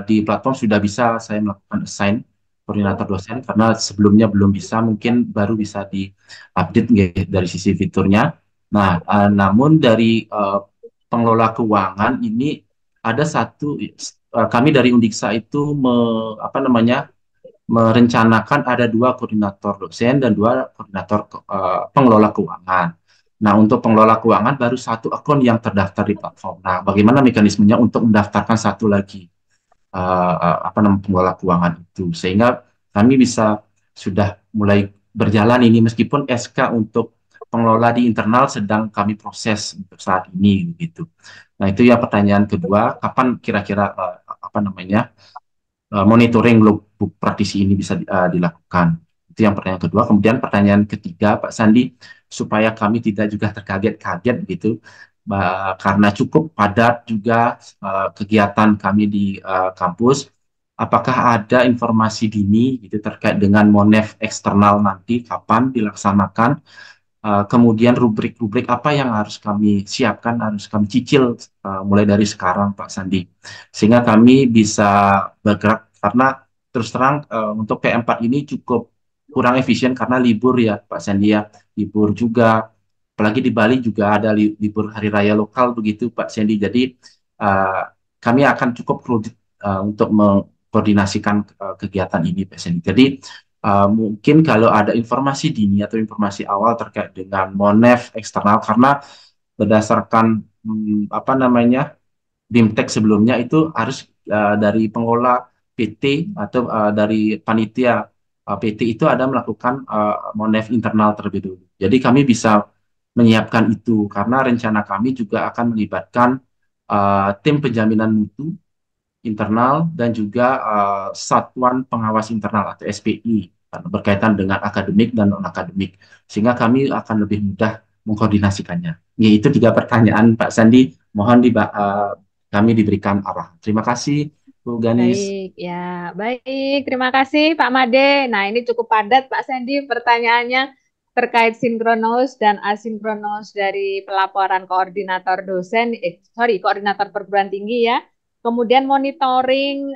di platform sudah bisa saya melakukan assign koordinator dosen karena sebelumnya belum bisa, mungkin baru bisa di-update dari sisi fiturnya. Nah, namun dari pengelola keuangan ini ada satu kami dari Undiksa itu merencanakan ada 2 koordinator dosen dan 2 koordinator pengelola keuangan. Nah, untuk pengelola keuangan baru 1 akun yang terdaftar di platform. Nah, bagaimana mekanismenya untuk mendaftarkan 1 lagi pengelola keuangan itu, sehingga kami bisa sudah mulai berjalan ini meskipun SK untuk pengelola di internal sedang kami proses untuk saat ini gitu. Nah, itu ya pertanyaan kedua, kapan kira-kira monitoring logbook praktisi ini bisa dilakukan. Itu yang pertanyaan kedua. Kemudian pertanyaan ketiga, Pak Sandi, supaya kami tidak juga terkaget-kaget gitu, karena cukup padat juga kegiatan kami di kampus. Apakah ada informasi dini gitu terkait dengan Monef eksternal nanti kapan dilaksanakan? Kemudian rubrik-rubrik apa yang harus kami siapkan, harus kami cicil mulai dari sekarang, Pak Sandi, sehingga kami bisa bergerak, karena terus terang untuk P4 ini cukup kurang efisien karena libur ya Pak Sandi ya, libur juga, apalagi di Bali juga ada libur hari raya lokal begitu Pak Sandi. Jadi kami akan cukup kredit untuk mengkoordinasikan kegiatan ini Pak Sandi. Jadi mungkin kalau ada informasi dini atau informasi awal terkait dengan Monef eksternal, karena berdasarkan BIMTEK sebelumnya itu harus dari pengelola PT atau dari panitia PT itu ada melakukan Monef internal terlebih dulu. Jadi kami bisa menyiapkan itu karena rencana kami juga akan melibatkan tim penjaminan mutu internal dan juga satuan pengawas internal atau SPI berkaitan dengan akademik dan non akademik sehingga kami akan lebih mudah mengkoordinasikannya. Ya, itu 3 pertanyaan Pak Sandi, mohon kami diberikan arah. Terima kasih Bu Ganis. Baik, ya, baik. Terima kasih Pak Made. Nah, ini cukup padat Pak Sandy pertanyaannya terkait sinkronus dan asinkronus dari pelaporan koordinator dosen, koordinator perguruan tinggi ya. Kemudian monitoring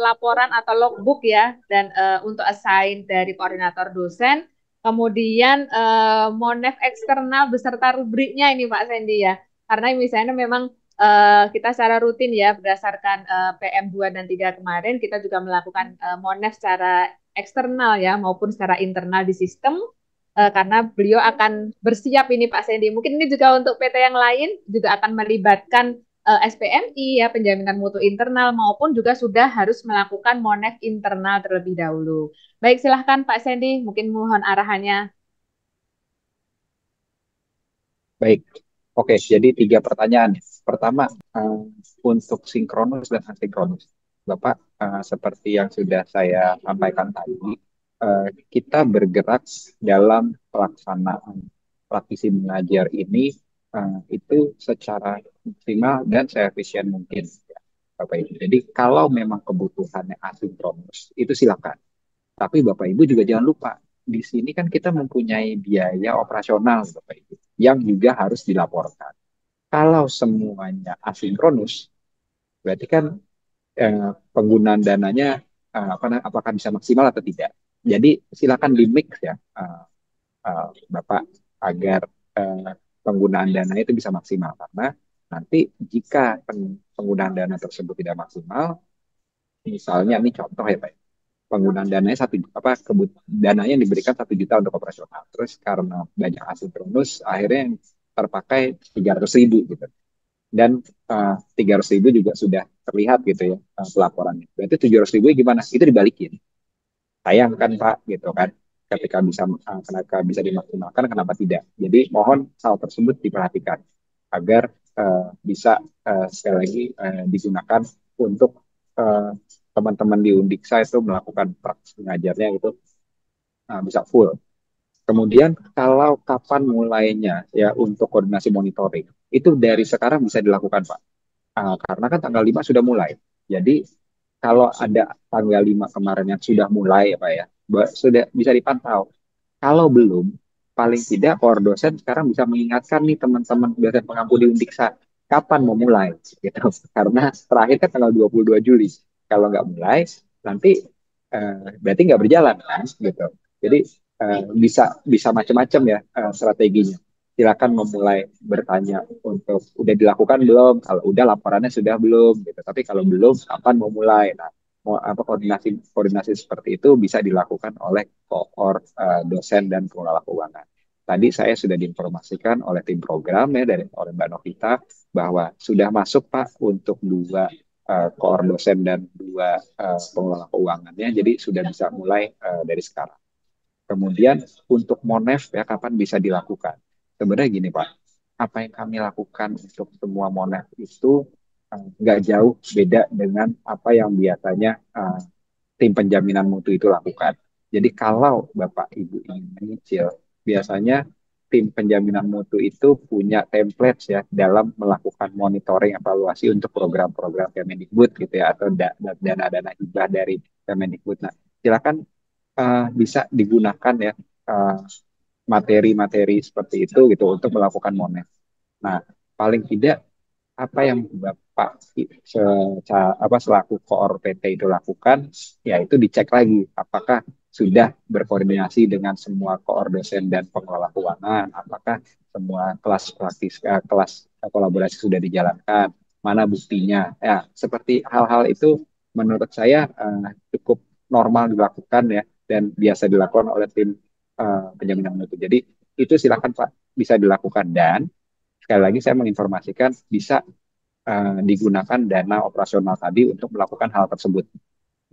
laporan atau logbook ya, dan untuk assign dari koordinator dosen. Kemudian monef eksternal beserta rubriknya ini Pak Sandy ya. Karena misalnya memang kita secara rutin ya berdasarkan PM 2 dan 3 kemarin kita juga melakukan monef secara eksternal ya maupun secara internal di sistem karena beliau akan bersiap ini Pak Sandy. Mungkin ini juga untuk PT yang lain juga akan melibatkan SPMI ya penjaminan mutu internal maupun juga sudah harus melakukan monef internal terlebih dahulu. Baik, silahkan Pak Sandy, mungkin mohon arahannya. Baik, oke. Jadi 3 pertanyaan. Pertama, untuk sinkronus dan asinkronus. Bapak, seperti yang sudah saya sampaikan tadi, kita bergerak dalam pelaksanaan praktisi mengajar ini itu secara maksimal dan seefisien mungkin, Bapak Ibu. Jadi kalau memang kebutuhannya asinkronus, itu silakan. Tapi Bapak Ibu juga jangan lupa, di sini kan kita mempunyai biaya operasional, Bapak Ibu, yang juga harus dilaporkan. Kalau semuanya asinkronus, berarti kan penggunaan dananya apakah bisa maksimal atau tidak. Jadi silakan di mix ya, Bapak, agar penggunaan dana itu bisa maksimal. Karena nanti jika penggunaan dana tersebut tidak maksimal, misalnya ini contoh ya Pak, penggunaan dananya dananya yang diberikan 1 juta untuk operasional. Terus karena banyak asinkronus, akhirnya yang terpakai 300.000 gitu. Dan 300.000 juga sudah terlihat gitu ya pelaporannya. Berarti 700.000 gimana? Itu dibalikin. Sayang kan Pak, gitu kan? Ketika bisa dimaksimalkan, kenapa tidak? Jadi mohon hal tersebut diperhatikan agar bisa sekali lagi digunakan untuk teman-teman di Undiksa itu melakukan praktik mengajarnya itu bisa full. Kemudian kalau kapan mulainya ya untuk koordinasi monitoring, itu dari sekarang bisa dilakukan Pak. Karena kan tanggal 5 sudah mulai. Jadi kalau ada tanggal 5 kemarin yang sudah mulai ya Pak ya, sudah bisa dipantau. Kalau belum, paling tidak dosen sekarang bisa mengingatkan nih teman-teman dosen pengampu di Undiksa, kapan mau mulai gitu. Karena terakhir kan tanggal 22 Juli. Kalau nggak mulai, nanti berarti nggak berjalan kan gitu. Jadi bisa macam-macam ya strateginya. Silakan memulai bertanya untuk udah dilakukan belum, kalau udah laporannya sudah belum gitu. Tapi kalau belum, kapan mau mulai? Nah, koordinasi seperti itu bisa dilakukan oleh dosen dan pengelola keuangan. Tadi saya sudah diinformasikan oleh tim program ya oleh Mbak Novita bahwa sudah masuk Pak untuk 2 koor dosen dan 2 pengelola keuangannya, jadi sudah bisa mulai dari sekarang. Kemudian untuk monef ya kapan bisa dilakukan? Sebenarnya gini Pak, apa yang kami lakukan untuk semua monef itu nggak jauh beda dengan apa yang biasanya tim penjaminan mutu itu lakukan. Jadi kalau Bapak Ibu ingin menyicil, biasanya tim penjaminan mutu itu punya template ya dalam melakukan monitoring evaluasi untuk program-program Kemendikbud gitu ya, atau dana-dana hibah dari Kemendikbud. Nah, silakan bisa digunakan ya materi-materi seperti itu gitu untuk melakukan monef. Nah, paling tidak apa yang Bapak selaku koor PT itu lakukan, yaitu dicek lagi apakah sudah berkoordinasi dengan semua koor dosen dan pengelola keuangan, apakah semua kelas kolaborasi sudah dijalankan, mana buktinya. Ya, seperti hal-hal itu menurut saya cukup normal dilakukan ya dan biasa dilakukan oleh tim penjaminan mutu. Jadi itu silakan Pak bisa dilakukan dan sekali lagi saya menginformasikan bisa digunakan dana operasional tadi untuk melakukan hal tersebut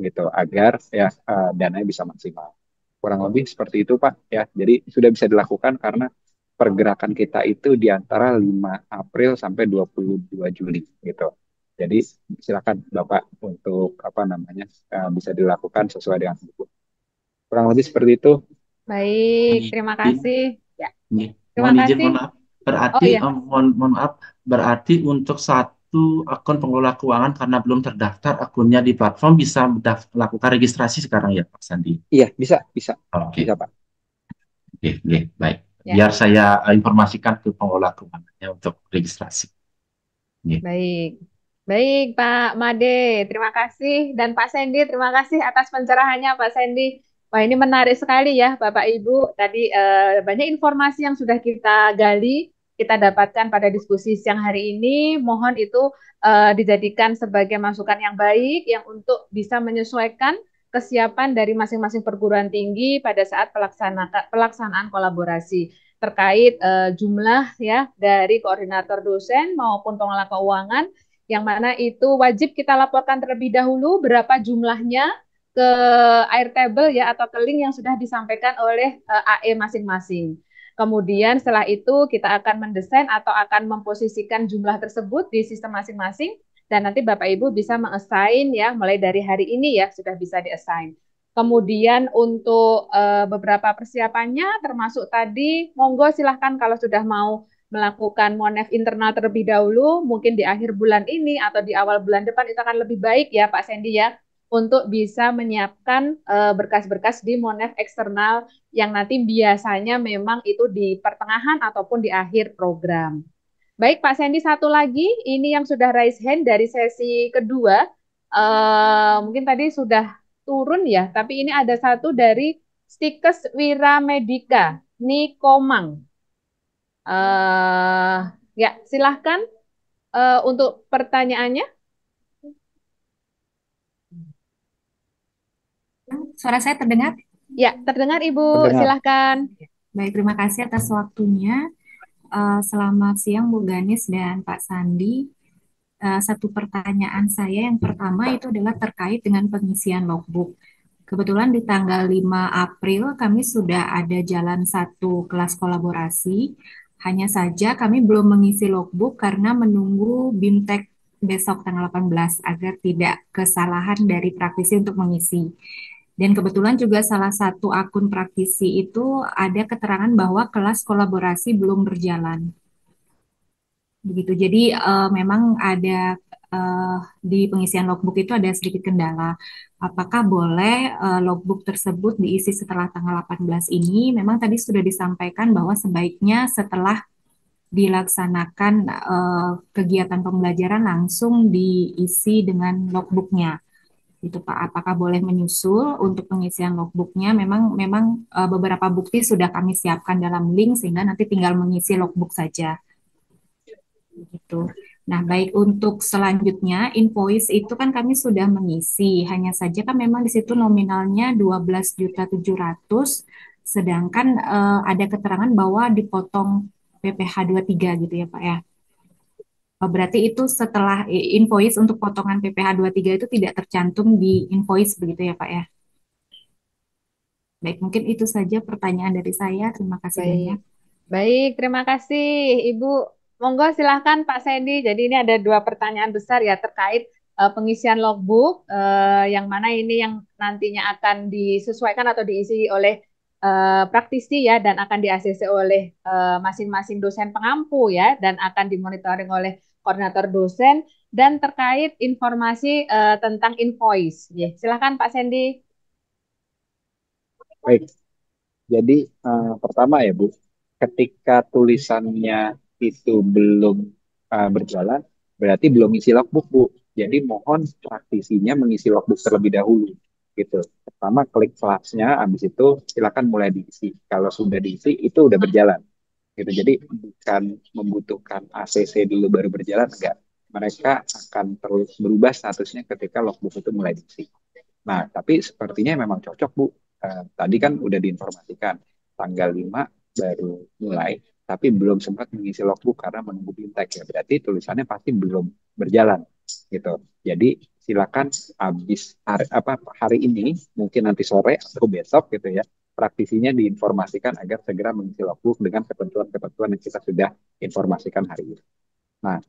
gitu agar ya dananya bisa maksimal. Kurang lebih seperti itu Pak ya. Jadi sudah bisa dilakukan karena pergerakan kita itu di antara 5 April sampai 22 Juli gitu. Jadi silakan Bapak untuk apa namanya bisa dilakukan sesuai dengan buku. Kurang lebih seperti itu. Baik, Mohon terima izin, kasih. Ya, terima mohon izin, kasih. mohon maaf. Oh Berarti, iya, mohon maaf, berarti untuk satu akun pengelola keuangan karena belum terdaftar akunnya di platform bisa melakukan registrasi sekarang ya, Pak Sandi? Iya, bisa, bisa, Oke, bisa Pak. oke, baik. ya, Biar saya informasikan ke pengelola keuangannya untuk registrasi. Oke. baik. Baik, Pak Made, terima kasih. Dan Pak Sandy, terima kasih atas pencerahannya, Pak Sandy. Wah, ini menarik sekali ya, Bapak Ibu. Tadi banyak informasi yang sudah kita gali, kita dapatkan pada diskusi siang hari ini. Mohon itu dijadikan sebagai masukan yang baik, yang untuk bisa menyesuaikan kesiapan dari masing-masing perguruan tinggi pada saat pelaksanaan kolaborasi terkait jumlah ya dari koordinator dosen maupun pengelola keuangan yang mana itu wajib kita laporkan terlebih dahulu berapa jumlahnya ke Airtable ya atau ke link yang sudah disampaikan oleh AE masing-masing. Kemudian setelah itu kita akan mendesain atau akan memposisikan jumlah tersebut di sistem masing-masing dan nanti Bapak Ibu bisa mengassign ya mulai dari hari ini ya sudah bisa diassign. Kemudian untuk beberapa persiapannya termasuk tadi, monggo silahkan kalau sudah mau melakukan monef internal terlebih dahulu, mungkin di akhir bulan ini atau di awal bulan depan itu akan lebih baik ya Pak Sandy ya, untuk bisa menyiapkan berkas-berkas di monef eksternal yang nanti biasanya memang itu di pertengahan ataupun di akhir program. Baik Pak Sandy, satu lagi, ini yang sudah raise hand dari sesi kedua, mungkin tadi sudah turun ya, tapi ini ada satu dari Stikes Wiramedika, Nikomang. Ya, silahkan untuk pertanyaannya. Suara saya terdengar? Ya, terdengar Ibu, Terdengar. silahkan. Baik, terima kasih atas waktunya. Selamat siang Bu Ganis dan Pak Sandi. Satu pertanyaan saya yang pertama itu adalah terkait dengan pengisian logbook. Kebetulan di tanggal 5 April kami sudah ada jalan satu kelas kolaborasi. Hanya saja kami belum mengisi logbook karena menunggu BIMTEK besok tanggal 18 agar tidak kesalahan dari praktisi untuk mengisi. Dan kebetulan juga salah satu akun praktisi itu ada keterangan bahwa kelas kolaborasi belum berjalan. Begitu. Jadi memang ada di pengisian logbook itu ada sedikit kendala. Apakah boleh logbook tersebut diisi setelah tanggal 18 ini? Memang tadi sudah disampaikan bahwa sebaiknya setelah dilaksanakan kegiatan pembelajaran langsung diisi dengan logbooknya. Itu Pak, apakah boleh menyusul untuk pengisian logbooknya? Memang beberapa bukti sudah kami siapkan dalam link sehingga nanti tinggal mengisi logbook saja. Gitu. Nah, baik untuk selanjutnya invoice itu kan kami sudah mengisi. Hanya saja kan memang di situ nominalnya 12.700.000 sedangkan ada keterangan bahwa dipotong PPh 23 gitu ya, Pak ya. Berarti itu setelah invoice untuk potongan PPh 23 itu tidak tercantum di invoice begitu ya, Pak ya. Baik, mungkin itu saja pertanyaan dari saya. Terima kasih banyak. Baik, terima kasih Ibu. Monggo silahkan Pak Sandy. Jadi ini ada dua pertanyaan besar ya terkait pengisian logbook yang mana ini yang nantinya akan disesuaikan atau diisi oleh praktisi ya dan akan di-ACC oleh masing-masing dosen pengampu ya dan akan dimonitoring oleh koordinator dosen dan terkait informasi tentang invoice. Ya, silahkan Pak Sandy. Baik. Jadi pertama ya Bu, ketika tulisannya itu belum berjalan, berarti belum isi logbook Bu. Jadi mohon praktisinya mengisi logbook terlebih dahulu. Gitu. Pertama klik flashnya, habis itu silakan mulai diisi. Kalau sudah diisi, itu udah berjalan. Gitu. Jadi bukan membutuhkan ACC dulu baru berjalan, enggak. Mereka akan terus berubah statusnya ketika logbook itu mulai diisi. Nah, tapi sepertinya memang cocok Bu. Tadi kan udah diinformasikan tanggal 5 baru mulai, tapi belum sempat mengisi logbook karena menunggu BIMTEK ya. Berarti tulisannya pasti belum berjalan gitu. Jadi silakan habis hari ini, mungkin nanti sore atau besok gitu ya, praktisinya diinformasikan agar segera mengisi logbook dengan ketentuan-ketentuan yang kita sudah informasikan hari ini. Nah,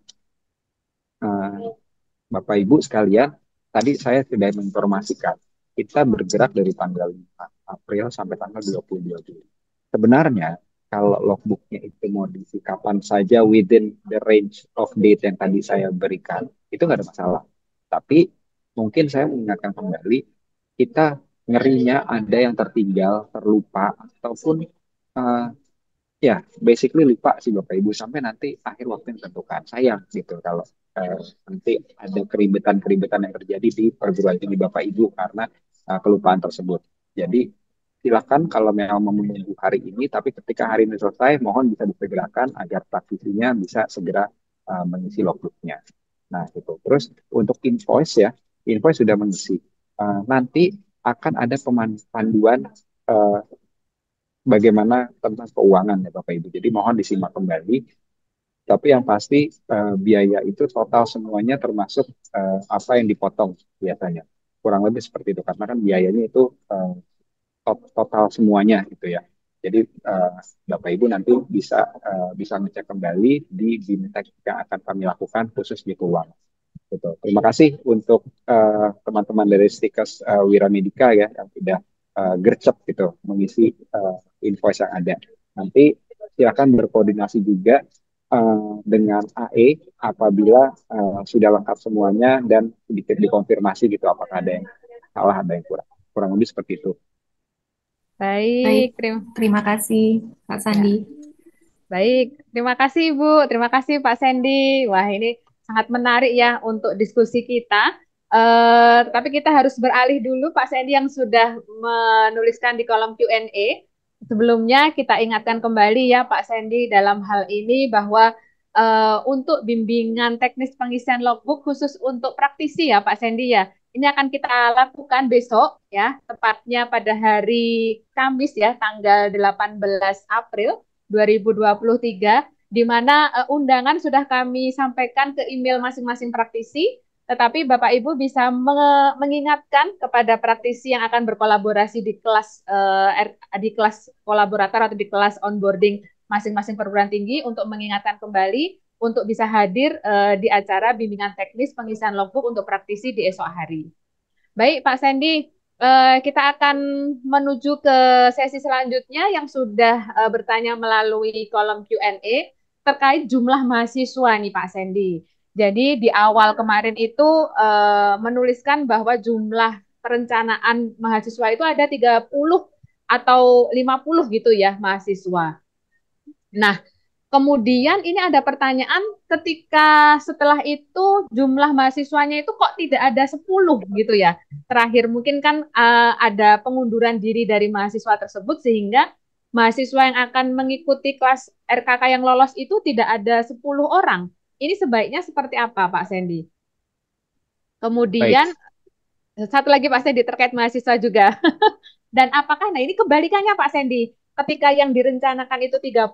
Bapak Ibu sekalian, tadi saya sudah menginformasikan kita bergerak dari tanggal 5 April sampai tanggal 22 Juli. Sebenarnya kalau logbooknya itu mau diisi kapan saja within the range of date yang tadi saya berikan, itu nggak ada masalah. Tapi mungkin saya mengingatkan kembali, kita ngerinya ada yang tertinggal, terlupa, ataupun ya basically lupa sih Bapak Ibu sampai nanti akhir waktu yang ditentukan. Sayang gitu kalau nanti ada keribetan-keribetan yang terjadi di perguruan tinggi Bapak Ibu karena kelupaan tersebut. Jadi silakan kalau memang mau menunggu hari ini, tapi ketika hari ini selesai, mohon bisa disegerakan agar praktisinya bisa segera mengisi logbooknya. Nah, gitu. Terus untuk invoice ya, invoice sudah mengisi. Nanti akan ada panduan bagaimana tentang keuangan ya Bapak Ibu. Jadi mohon disimak kembali. Tapi yang pasti biaya itu total semuanya termasuk apa yang dipotong biasanya. Kurang lebih seperti itu karena kan biayanya itu total semuanya gitu ya. Jadi Bapak Ibu nanti bisa ngecek kembali di BIMTEK yang akan kami lakukan khusus di keuangan. Gitu. Terima kasih untuk teman-teman dari Stikers Wiramedika ya yang sudah gercep gitu mengisi invoice yang ada. Nanti silakan berkoordinasi juga dengan AE apabila sudah lengkap semuanya dan sedikit dikonfirmasi gitu apakah ada yang salah, ada yang kurang. Kurang lebih seperti itu. Baik, terima kasih Pak Sandi. Baik, terima kasih Ibu, terima kasih Pak Sandy. Wah, ini sangat menarik ya untuk diskusi kita. Tapi kita harus beralih dulu Pak Sandy yang sudah menuliskan di kolom Q&A. Sebelumnya kita ingatkan kembali ya Pak Sandy dalam hal ini bahwa untuk bimbingan teknis pengisian logbook khusus untuk praktisi ya Pak Sandy ya. Ini akan kita lakukan besok ya, tepatnya pada hari Kamis ya, tanggal 18 April 2023, di mana undangan sudah kami sampaikan ke email masing-masing praktisi, tetapi Bapak Ibu bisa mengingatkan kepada praktisi yang akan berkolaborasi di kelas kolaborator atau di kelas onboarding masing-masing perguruan tinggi untuk mengingatkan kembali untuk bisa hadir di acara bimbingan teknis pengisian logbook untuk praktisi di esok hari. Baik Pak Sandy, kita akan menuju ke sesi selanjutnya yang sudah bertanya melalui kolom Q&A terkait jumlah mahasiswa nih Pak Sandy. Jadi di awal kemarin itu menuliskan bahwa jumlah perencanaan mahasiswa itu ada 30 atau 50 gitu ya mahasiswa. Nah, kemudian ini ada pertanyaan ketika setelah itu jumlah mahasiswanya itu kok tidak ada 10 gitu ya. Terakhir mungkin kan ada pengunduran diri dari mahasiswa tersebut sehingga mahasiswa yang akan mengikuti kelas RKK yang lolos itu tidak ada 10 orang. Ini sebaiknya seperti apa Pak Sandy? Kemudian satu lagi Pak Sandy terkait mahasiswa juga. Dan apakah, nah ini kebalikannya Pak Sandy, ketika yang direncanakan itu 30,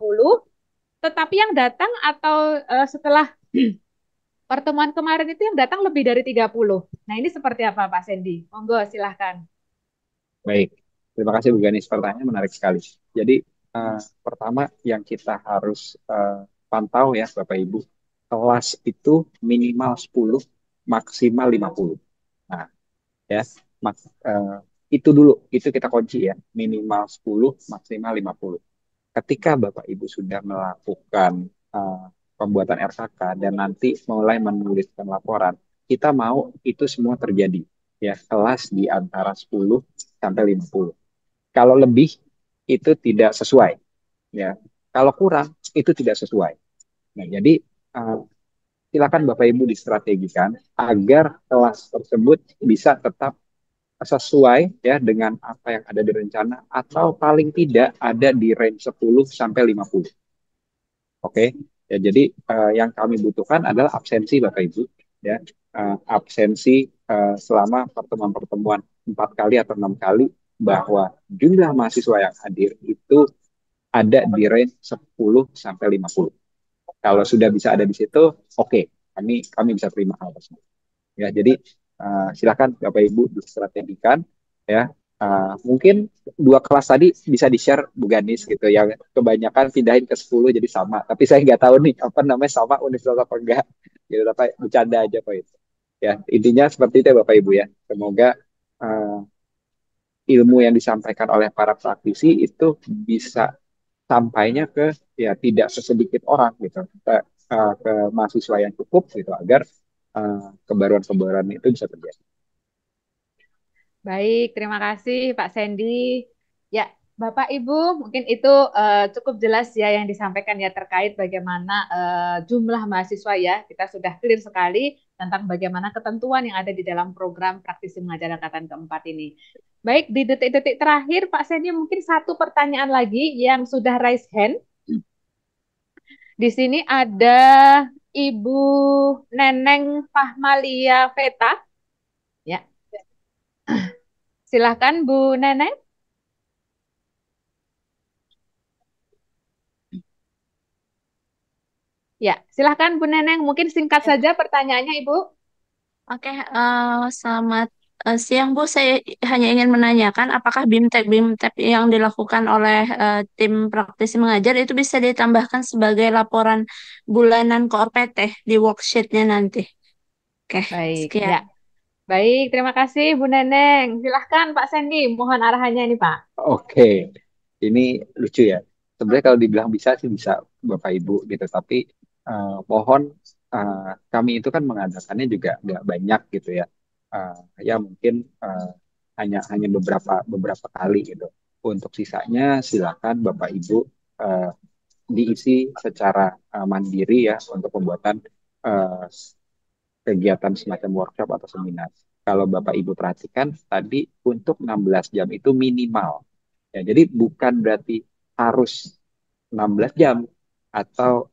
tetapi yang datang atau setelah pertemuan kemarin itu yang datang lebih dari 30. Nah ini seperti apa Pak Sandy? Monggo silahkan. Baik, terima kasih Bu Ganis. Pertanyaannya menarik sekali. Jadi pertama yang kita harus pantau ya Bapak Ibu, kelas itu minimal 10, maksimal 50. Nah ya, itu dulu, itu kita kunci ya, minimal 10, maksimal 50. Ketika Bapak Ibu sudah melakukan pembuatan RKK dan nanti mulai menuliskan laporan, kita mau itu semua terjadi ya, kelas di antara 10 sampai 50. Kalau lebih itu tidak sesuai ya. Kalau kurang itu tidak sesuai. Nah, jadi silakan Bapak Ibu distrategikan agar kelas tersebut bisa tetap sesuai ya dengan apa yang ada di rencana atau paling tidak ada di range 10 sampai 50. Oke. Ya, jadi yang kami butuhkan adalah absensi Bapak Ibu ya. Absensi selama pertemuan-pertemuan 4 kali atau 6 kali bahwa jumlah mahasiswa yang hadir itu ada di range 10 sampai 50. Kalau sudah bisa ada di situ, oke, kami bisa terima hal tersebut. Ya, jadi silakan Bapak Ibu distrategikan ya Mungkin 2 kelas tadi bisa di-share Bu Ganis gitu, yang kebanyakan pindahin ke 10 jadi sama. Tapi saya nggak tahu nih apa namanya sama universitas apa enggak. Gitu, tapi bercanda aja kok itu. Ya, intinya seperti itu ya Bapak Ibu ya. Semoga uh, ilmu yang disampaikan oleh para praktisi itu bisa sampainya ke ya tidak sesedikit orang gitu, ke mahasiswa yang cukup gitu agar kebaruan-kebaruan itu bisa terjadi. Baik, terima kasih Pak Sandy. Ya, Bapak Ibu, mungkin itu cukup jelas ya yang disampaikan ya terkait bagaimana jumlah mahasiswa ya. Kita sudah clear sekali tentang bagaimana ketentuan yang ada di dalam program praktisi mengajar angkatan keempat ini. Baik, di detik-detik terakhir Pak Sandy mungkin satu pertanyaan lagi yang sudah raise hand. Di sini ada Ibu Neneng Fahmalia Veta. Ya. Silahkan Bu Neneng. Ya, silahkan Bu Neneng. Mungkin singkat saja pertanyaannya, Ibu. Oke, selamat siang Bu. Saya hanya ingin menanyakan apakah BIMTEK yang dilakukan oleh tim praktisi mengajar itu bisa ditambahkan sebagai laporan bulanan ke PT di worksheet-nya nanti. Oke, Baik, sekian. ya. Baik, terima kasih Bu Neneng. Silahkan Pak Sandy, mohon arahannya ini Pak. Oke, ini lucu ya. Sebenarnya kalau dibilang bisa sih bisa Bapak Ibu gitu, tapi mohon kami itu kan mengadakannya juga nggak banyak gitu ya. Eh, ya mungkin hanya hanya beberapa kali gitu. Untuk sisanya silakan Bapak Ibu eh, diisi secara mandiri ya untuk pembuatan eh, kegiatan semacam workshop atau seminar. Kalau Bapak Ibu perhatikan tadi untuk 16 jam itu minimal. Ya, jadi bukan berarti harus 16 jam atau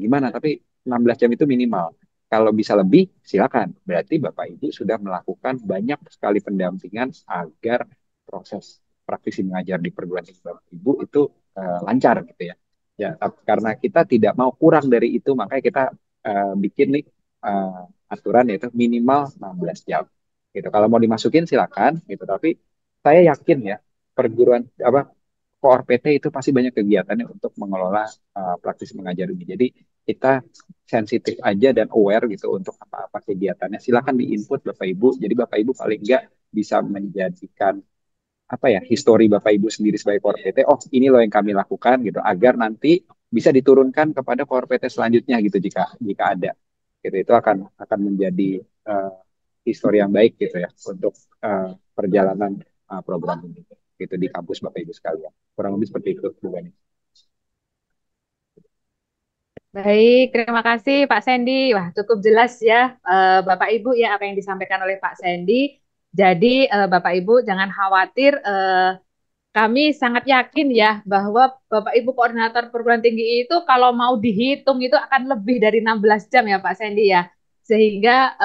gimana, tapi 16 jam itu minimal. Kalau bisa lebih, silakan. Berarti Bapak Ibu sudah melakukan banyak sekali pendampingan agar proses praktisi mengajar di perguruan tinggi Bapak Ibu itu lancar gitu ya. Ya, karena kita tidak mau kurang dari itu, makanya kita bikin nih aturan yaitu minimal 16 jam. Gitu. Kalau mau dimasukin silakan gitu, tapi saya yakin ya perguruan apa Koor PT itu pasti banyak kegiatannya untuk mengelola praktisi mengajar ini. Jadi kita sensitif aja dan aware gitu untuk apa-apa kegiatannya. Silakan diinput Bapak Ibu. Jadi Bapak Ibu paling enggak bisa menjadikan apa ya histori Bapak Ibu sendiri sebagai Koor PT. Oh ini loh yang kami lakukan gitu agar nanti bisa diturunkan kepada Koor PT selanjutnya gitu jika jika ada. Gitu itu akan menjadi uh, histori yang baik gitu ya untuk perjalanan program ini gitu di kampus Bapak Ibu sekalian. Kurang lebih seperti itu Bu Gani. Baik, terima kasih Pak Sandy. Wah, cukup jelas ya Bapak Ibu ya apa yang disampaikan oleh Pak Sandy. Jadi Bapak Ibu jangan khawatir, kami sangat yakin ya bahwa Bapak Ibu koordinator perguruan tinggi itu kalau mau dihitung itu akan lebih dari 16 jam ya Pak Sandy ya. Sehingga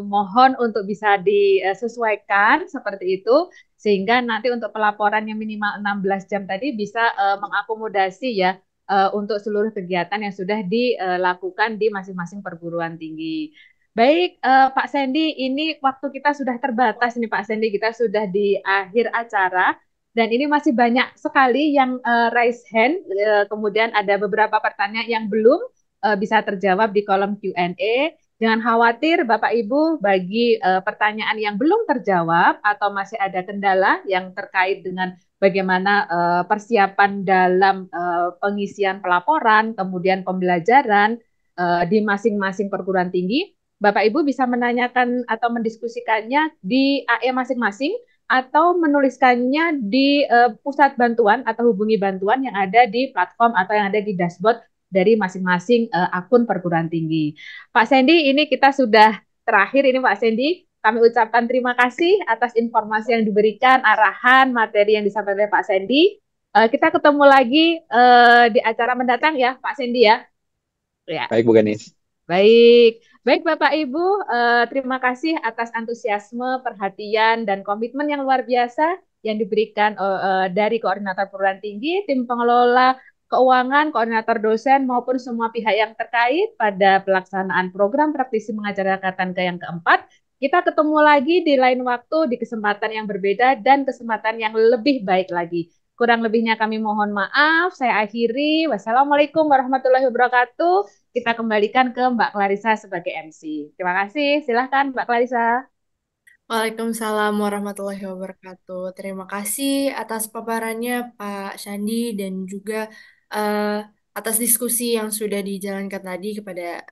mohon untuk bisa disesuaikan seperti itu sehingga nanti untuk pelaporan yang minimal 16 jam tadi bisa mengakomodasi ya untuk seluruh kegiatan yang sudah dilakukan di masing-masing perguruan tinggi. Baik, Pak Sandy, ini waktu kita sudah terbatas nih Pak Sandy, kita sudah di akhir acara. Dan ini masih banyak sekali yang raise hand, kemudian ada beberapa pertanyaan yang belum bisa terjawab di kolom Q&A. Jangan khawatir Bapak Ibu, bagi pertanyaan yang belum terjawab atau masih ada kendala yang terkait dengan bagaimana persiapan dalam pengisian pelaporan, kemudian pembelajaran di masing-masing perguruan tinggi, Bapak Ibu bisa menanyakan atau mendiskusikannya di AE masing-masing atau menuliskannya di pusat bantuan atau hubungi bantuan yang ada di platform atau yang ada di dashboard dari masing-masing akun perguruan tinggi. Pak Sandy, ini kita sudah terakhir ini Pak Sandy. Kami ucapkan terima kasih atas informasi yang diberikan, arahan, materi yang disampaikan oleh Pak Sandy. Kita ketemu lagi di acara mendatang ya Pak Sandy ya. Baik Bu Ganis. Baik. Baik Bapak Ibu, terima kasih atas antusiasme, perhatian, dan komitmen yang luar biasa yang diberikan dari Koordinator Perguruan Tinggi, tim pengelola keuangan, koordinator dosen, maupun semua pihak yang terkait pada pelaksanaan program praktisi mengajar angkatan yang keempat Kita ketemu lagi di lain waktu, di kesempatan yang berbeda dan kesempatan yang lebih baik lagi. Kurang lebihnya kami mohon maaf. Saya akhiri. Wassalamualaikum warahmatullahi wabarakatuh. Kita kembalikan ke Mbak Clarissa sebagai MC. Terima kasih. Silahkan Mbak Clarissa. Waalaikumsalam warahmatullahi wabarakatuh. Terima kasih atas paparannya Pak Sandi dan juga atas diskusi yang sudah dijalankan tadi kepada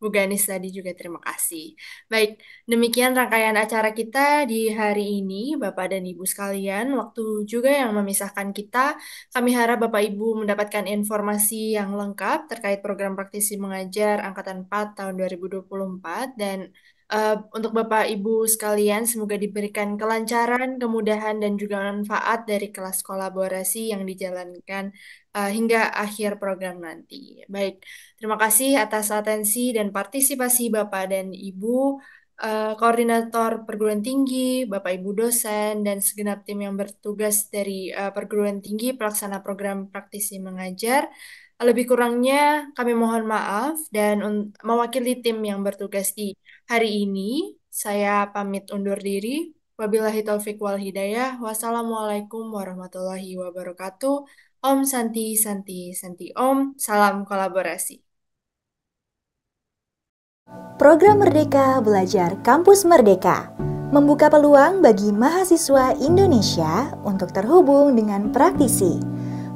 Bu Ganis tadi juga terima kasih. Baik, demikian rangkaian acara kita di hari ini, Bapak dan Ibu sekalian. Waktu juga yang memisahkan kita. Kami harap Bapak Ibu mendapatkan informasi yang lengkap terkait program praktisi mengajar Angkatan 4 tahun 2024 dan untuk Bapak Ibu sekalian, semoga diberikan kelancaran, kemudahan, dan juga manfaat dari kelas kolaborasi yang dijalankan hingga akhir program nanti. Baik, terima kasih atas atensi dan partisipasi Bapak dan Ibu, koordinator perguruan tinggi, Bapak Ibu dosen, dan segenap tim yang bertugas dari perguruan tinggi pelaksana program praktisi mengajar. Lebih kurangnya kami mohon maaf dan mewakili tim yang bertugas di hari ini, saya pamit undur diri. Wabillahi taufik wal hidayah. Wassalamualaikum warahmatullahi wabarakatuh. Om Santi Santi Santi Om. Salam kolaborasi. Program Merdeka Belajar Kampus Merdeka membuka peluang bagi mahasiswa Indonesia untuk terhubung dengan praktisi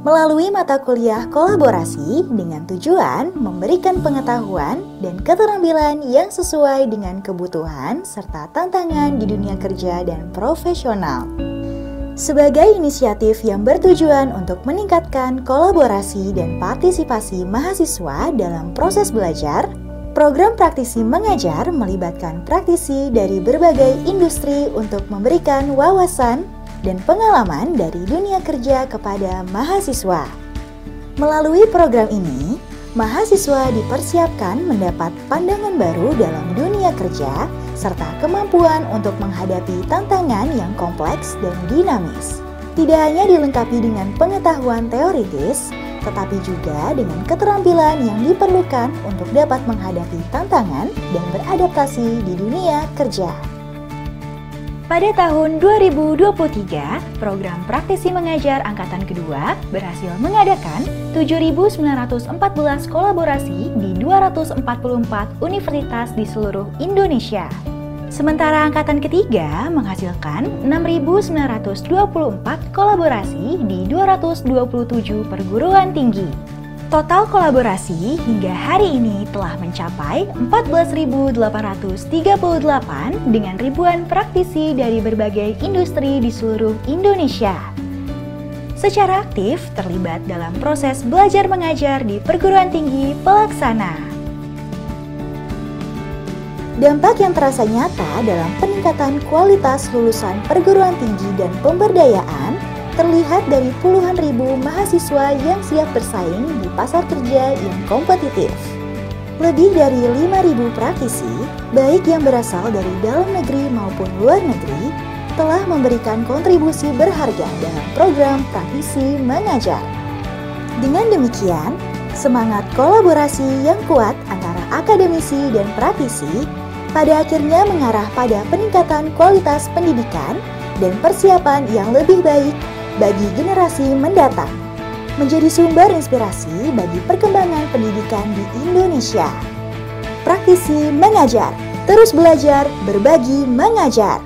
melalui mata kuliah kolaborasi dengan tujuan memberikan pengetahuan dan keterampilan yang sesuai dengan kebutuhan serta tantangan di dunia kerja dan profesional. Sebagai inisiatif yang bertujuan untuk meningkatkan kolaborasi dan partisipasi mahasiswa dalam proses belajar, program praktisi mengajar melibatkan praktisi dari berbagai industri untuk memberikan wawasan dan pengalaman dari dunia kerja kepada mahasiswa. Melalui program ini, mahasiswa dipersiapkan mendapat pandangan baru dalam dunia kerja serta kemampuan untuk menghadapi tantangan yang kompleks dan dinamis. Tidak hanya dilengkapi dengan pengetahuan teoritis, tetapi juga dengan keterampilan yang diperlukan untuk dapat menghadapi tantangan dan beradaptasi di dunia kerja. Pada tahun 2023, program praktisi mengajar angkatan kedua berhasil mengadakan 7.914 kolaborasi di 244 universitas di seluruh Indonesia. Sementara angkatan ketiga menghasilkan 6.924 kolaborasi di 227 perguruan tinggi. Total kolaborasi hingga hari ini telah mencapai 14.838 dengan ribuan praktisi dari berbagai industri di seluruh Indonesia. Secara aktif terlibat dalam proses belajar mengajar di perguruan tinggi pelaksana. Dampak yang terasa nyata dalam peningkatan kualitas lulusan perguruan tinggi dan pemberdayaan terlihat dari puluhan ribu mahasiswa yang siap bersaing di pasar kerja yang kompetitif. Lebih dari 5.000 praktisi, baik yang berasal dari dalam negeri maupun luar negeri, telah memberikan kontribusi berharga dalam program praktisi mengajar. Dengan demikian, semangat kolaborasi yang kuat antara akademisi dan praktisi pada akhirnya mengarah pada peningkatan kualitas pendidikan dan persiapan yang lebih baik bagi generasi mendatang, menjadi sumber inspirasi bagi perkembangan pendidikan di Indonesia. Praktisi mengajar, terus belajar, berbagi, mengajar.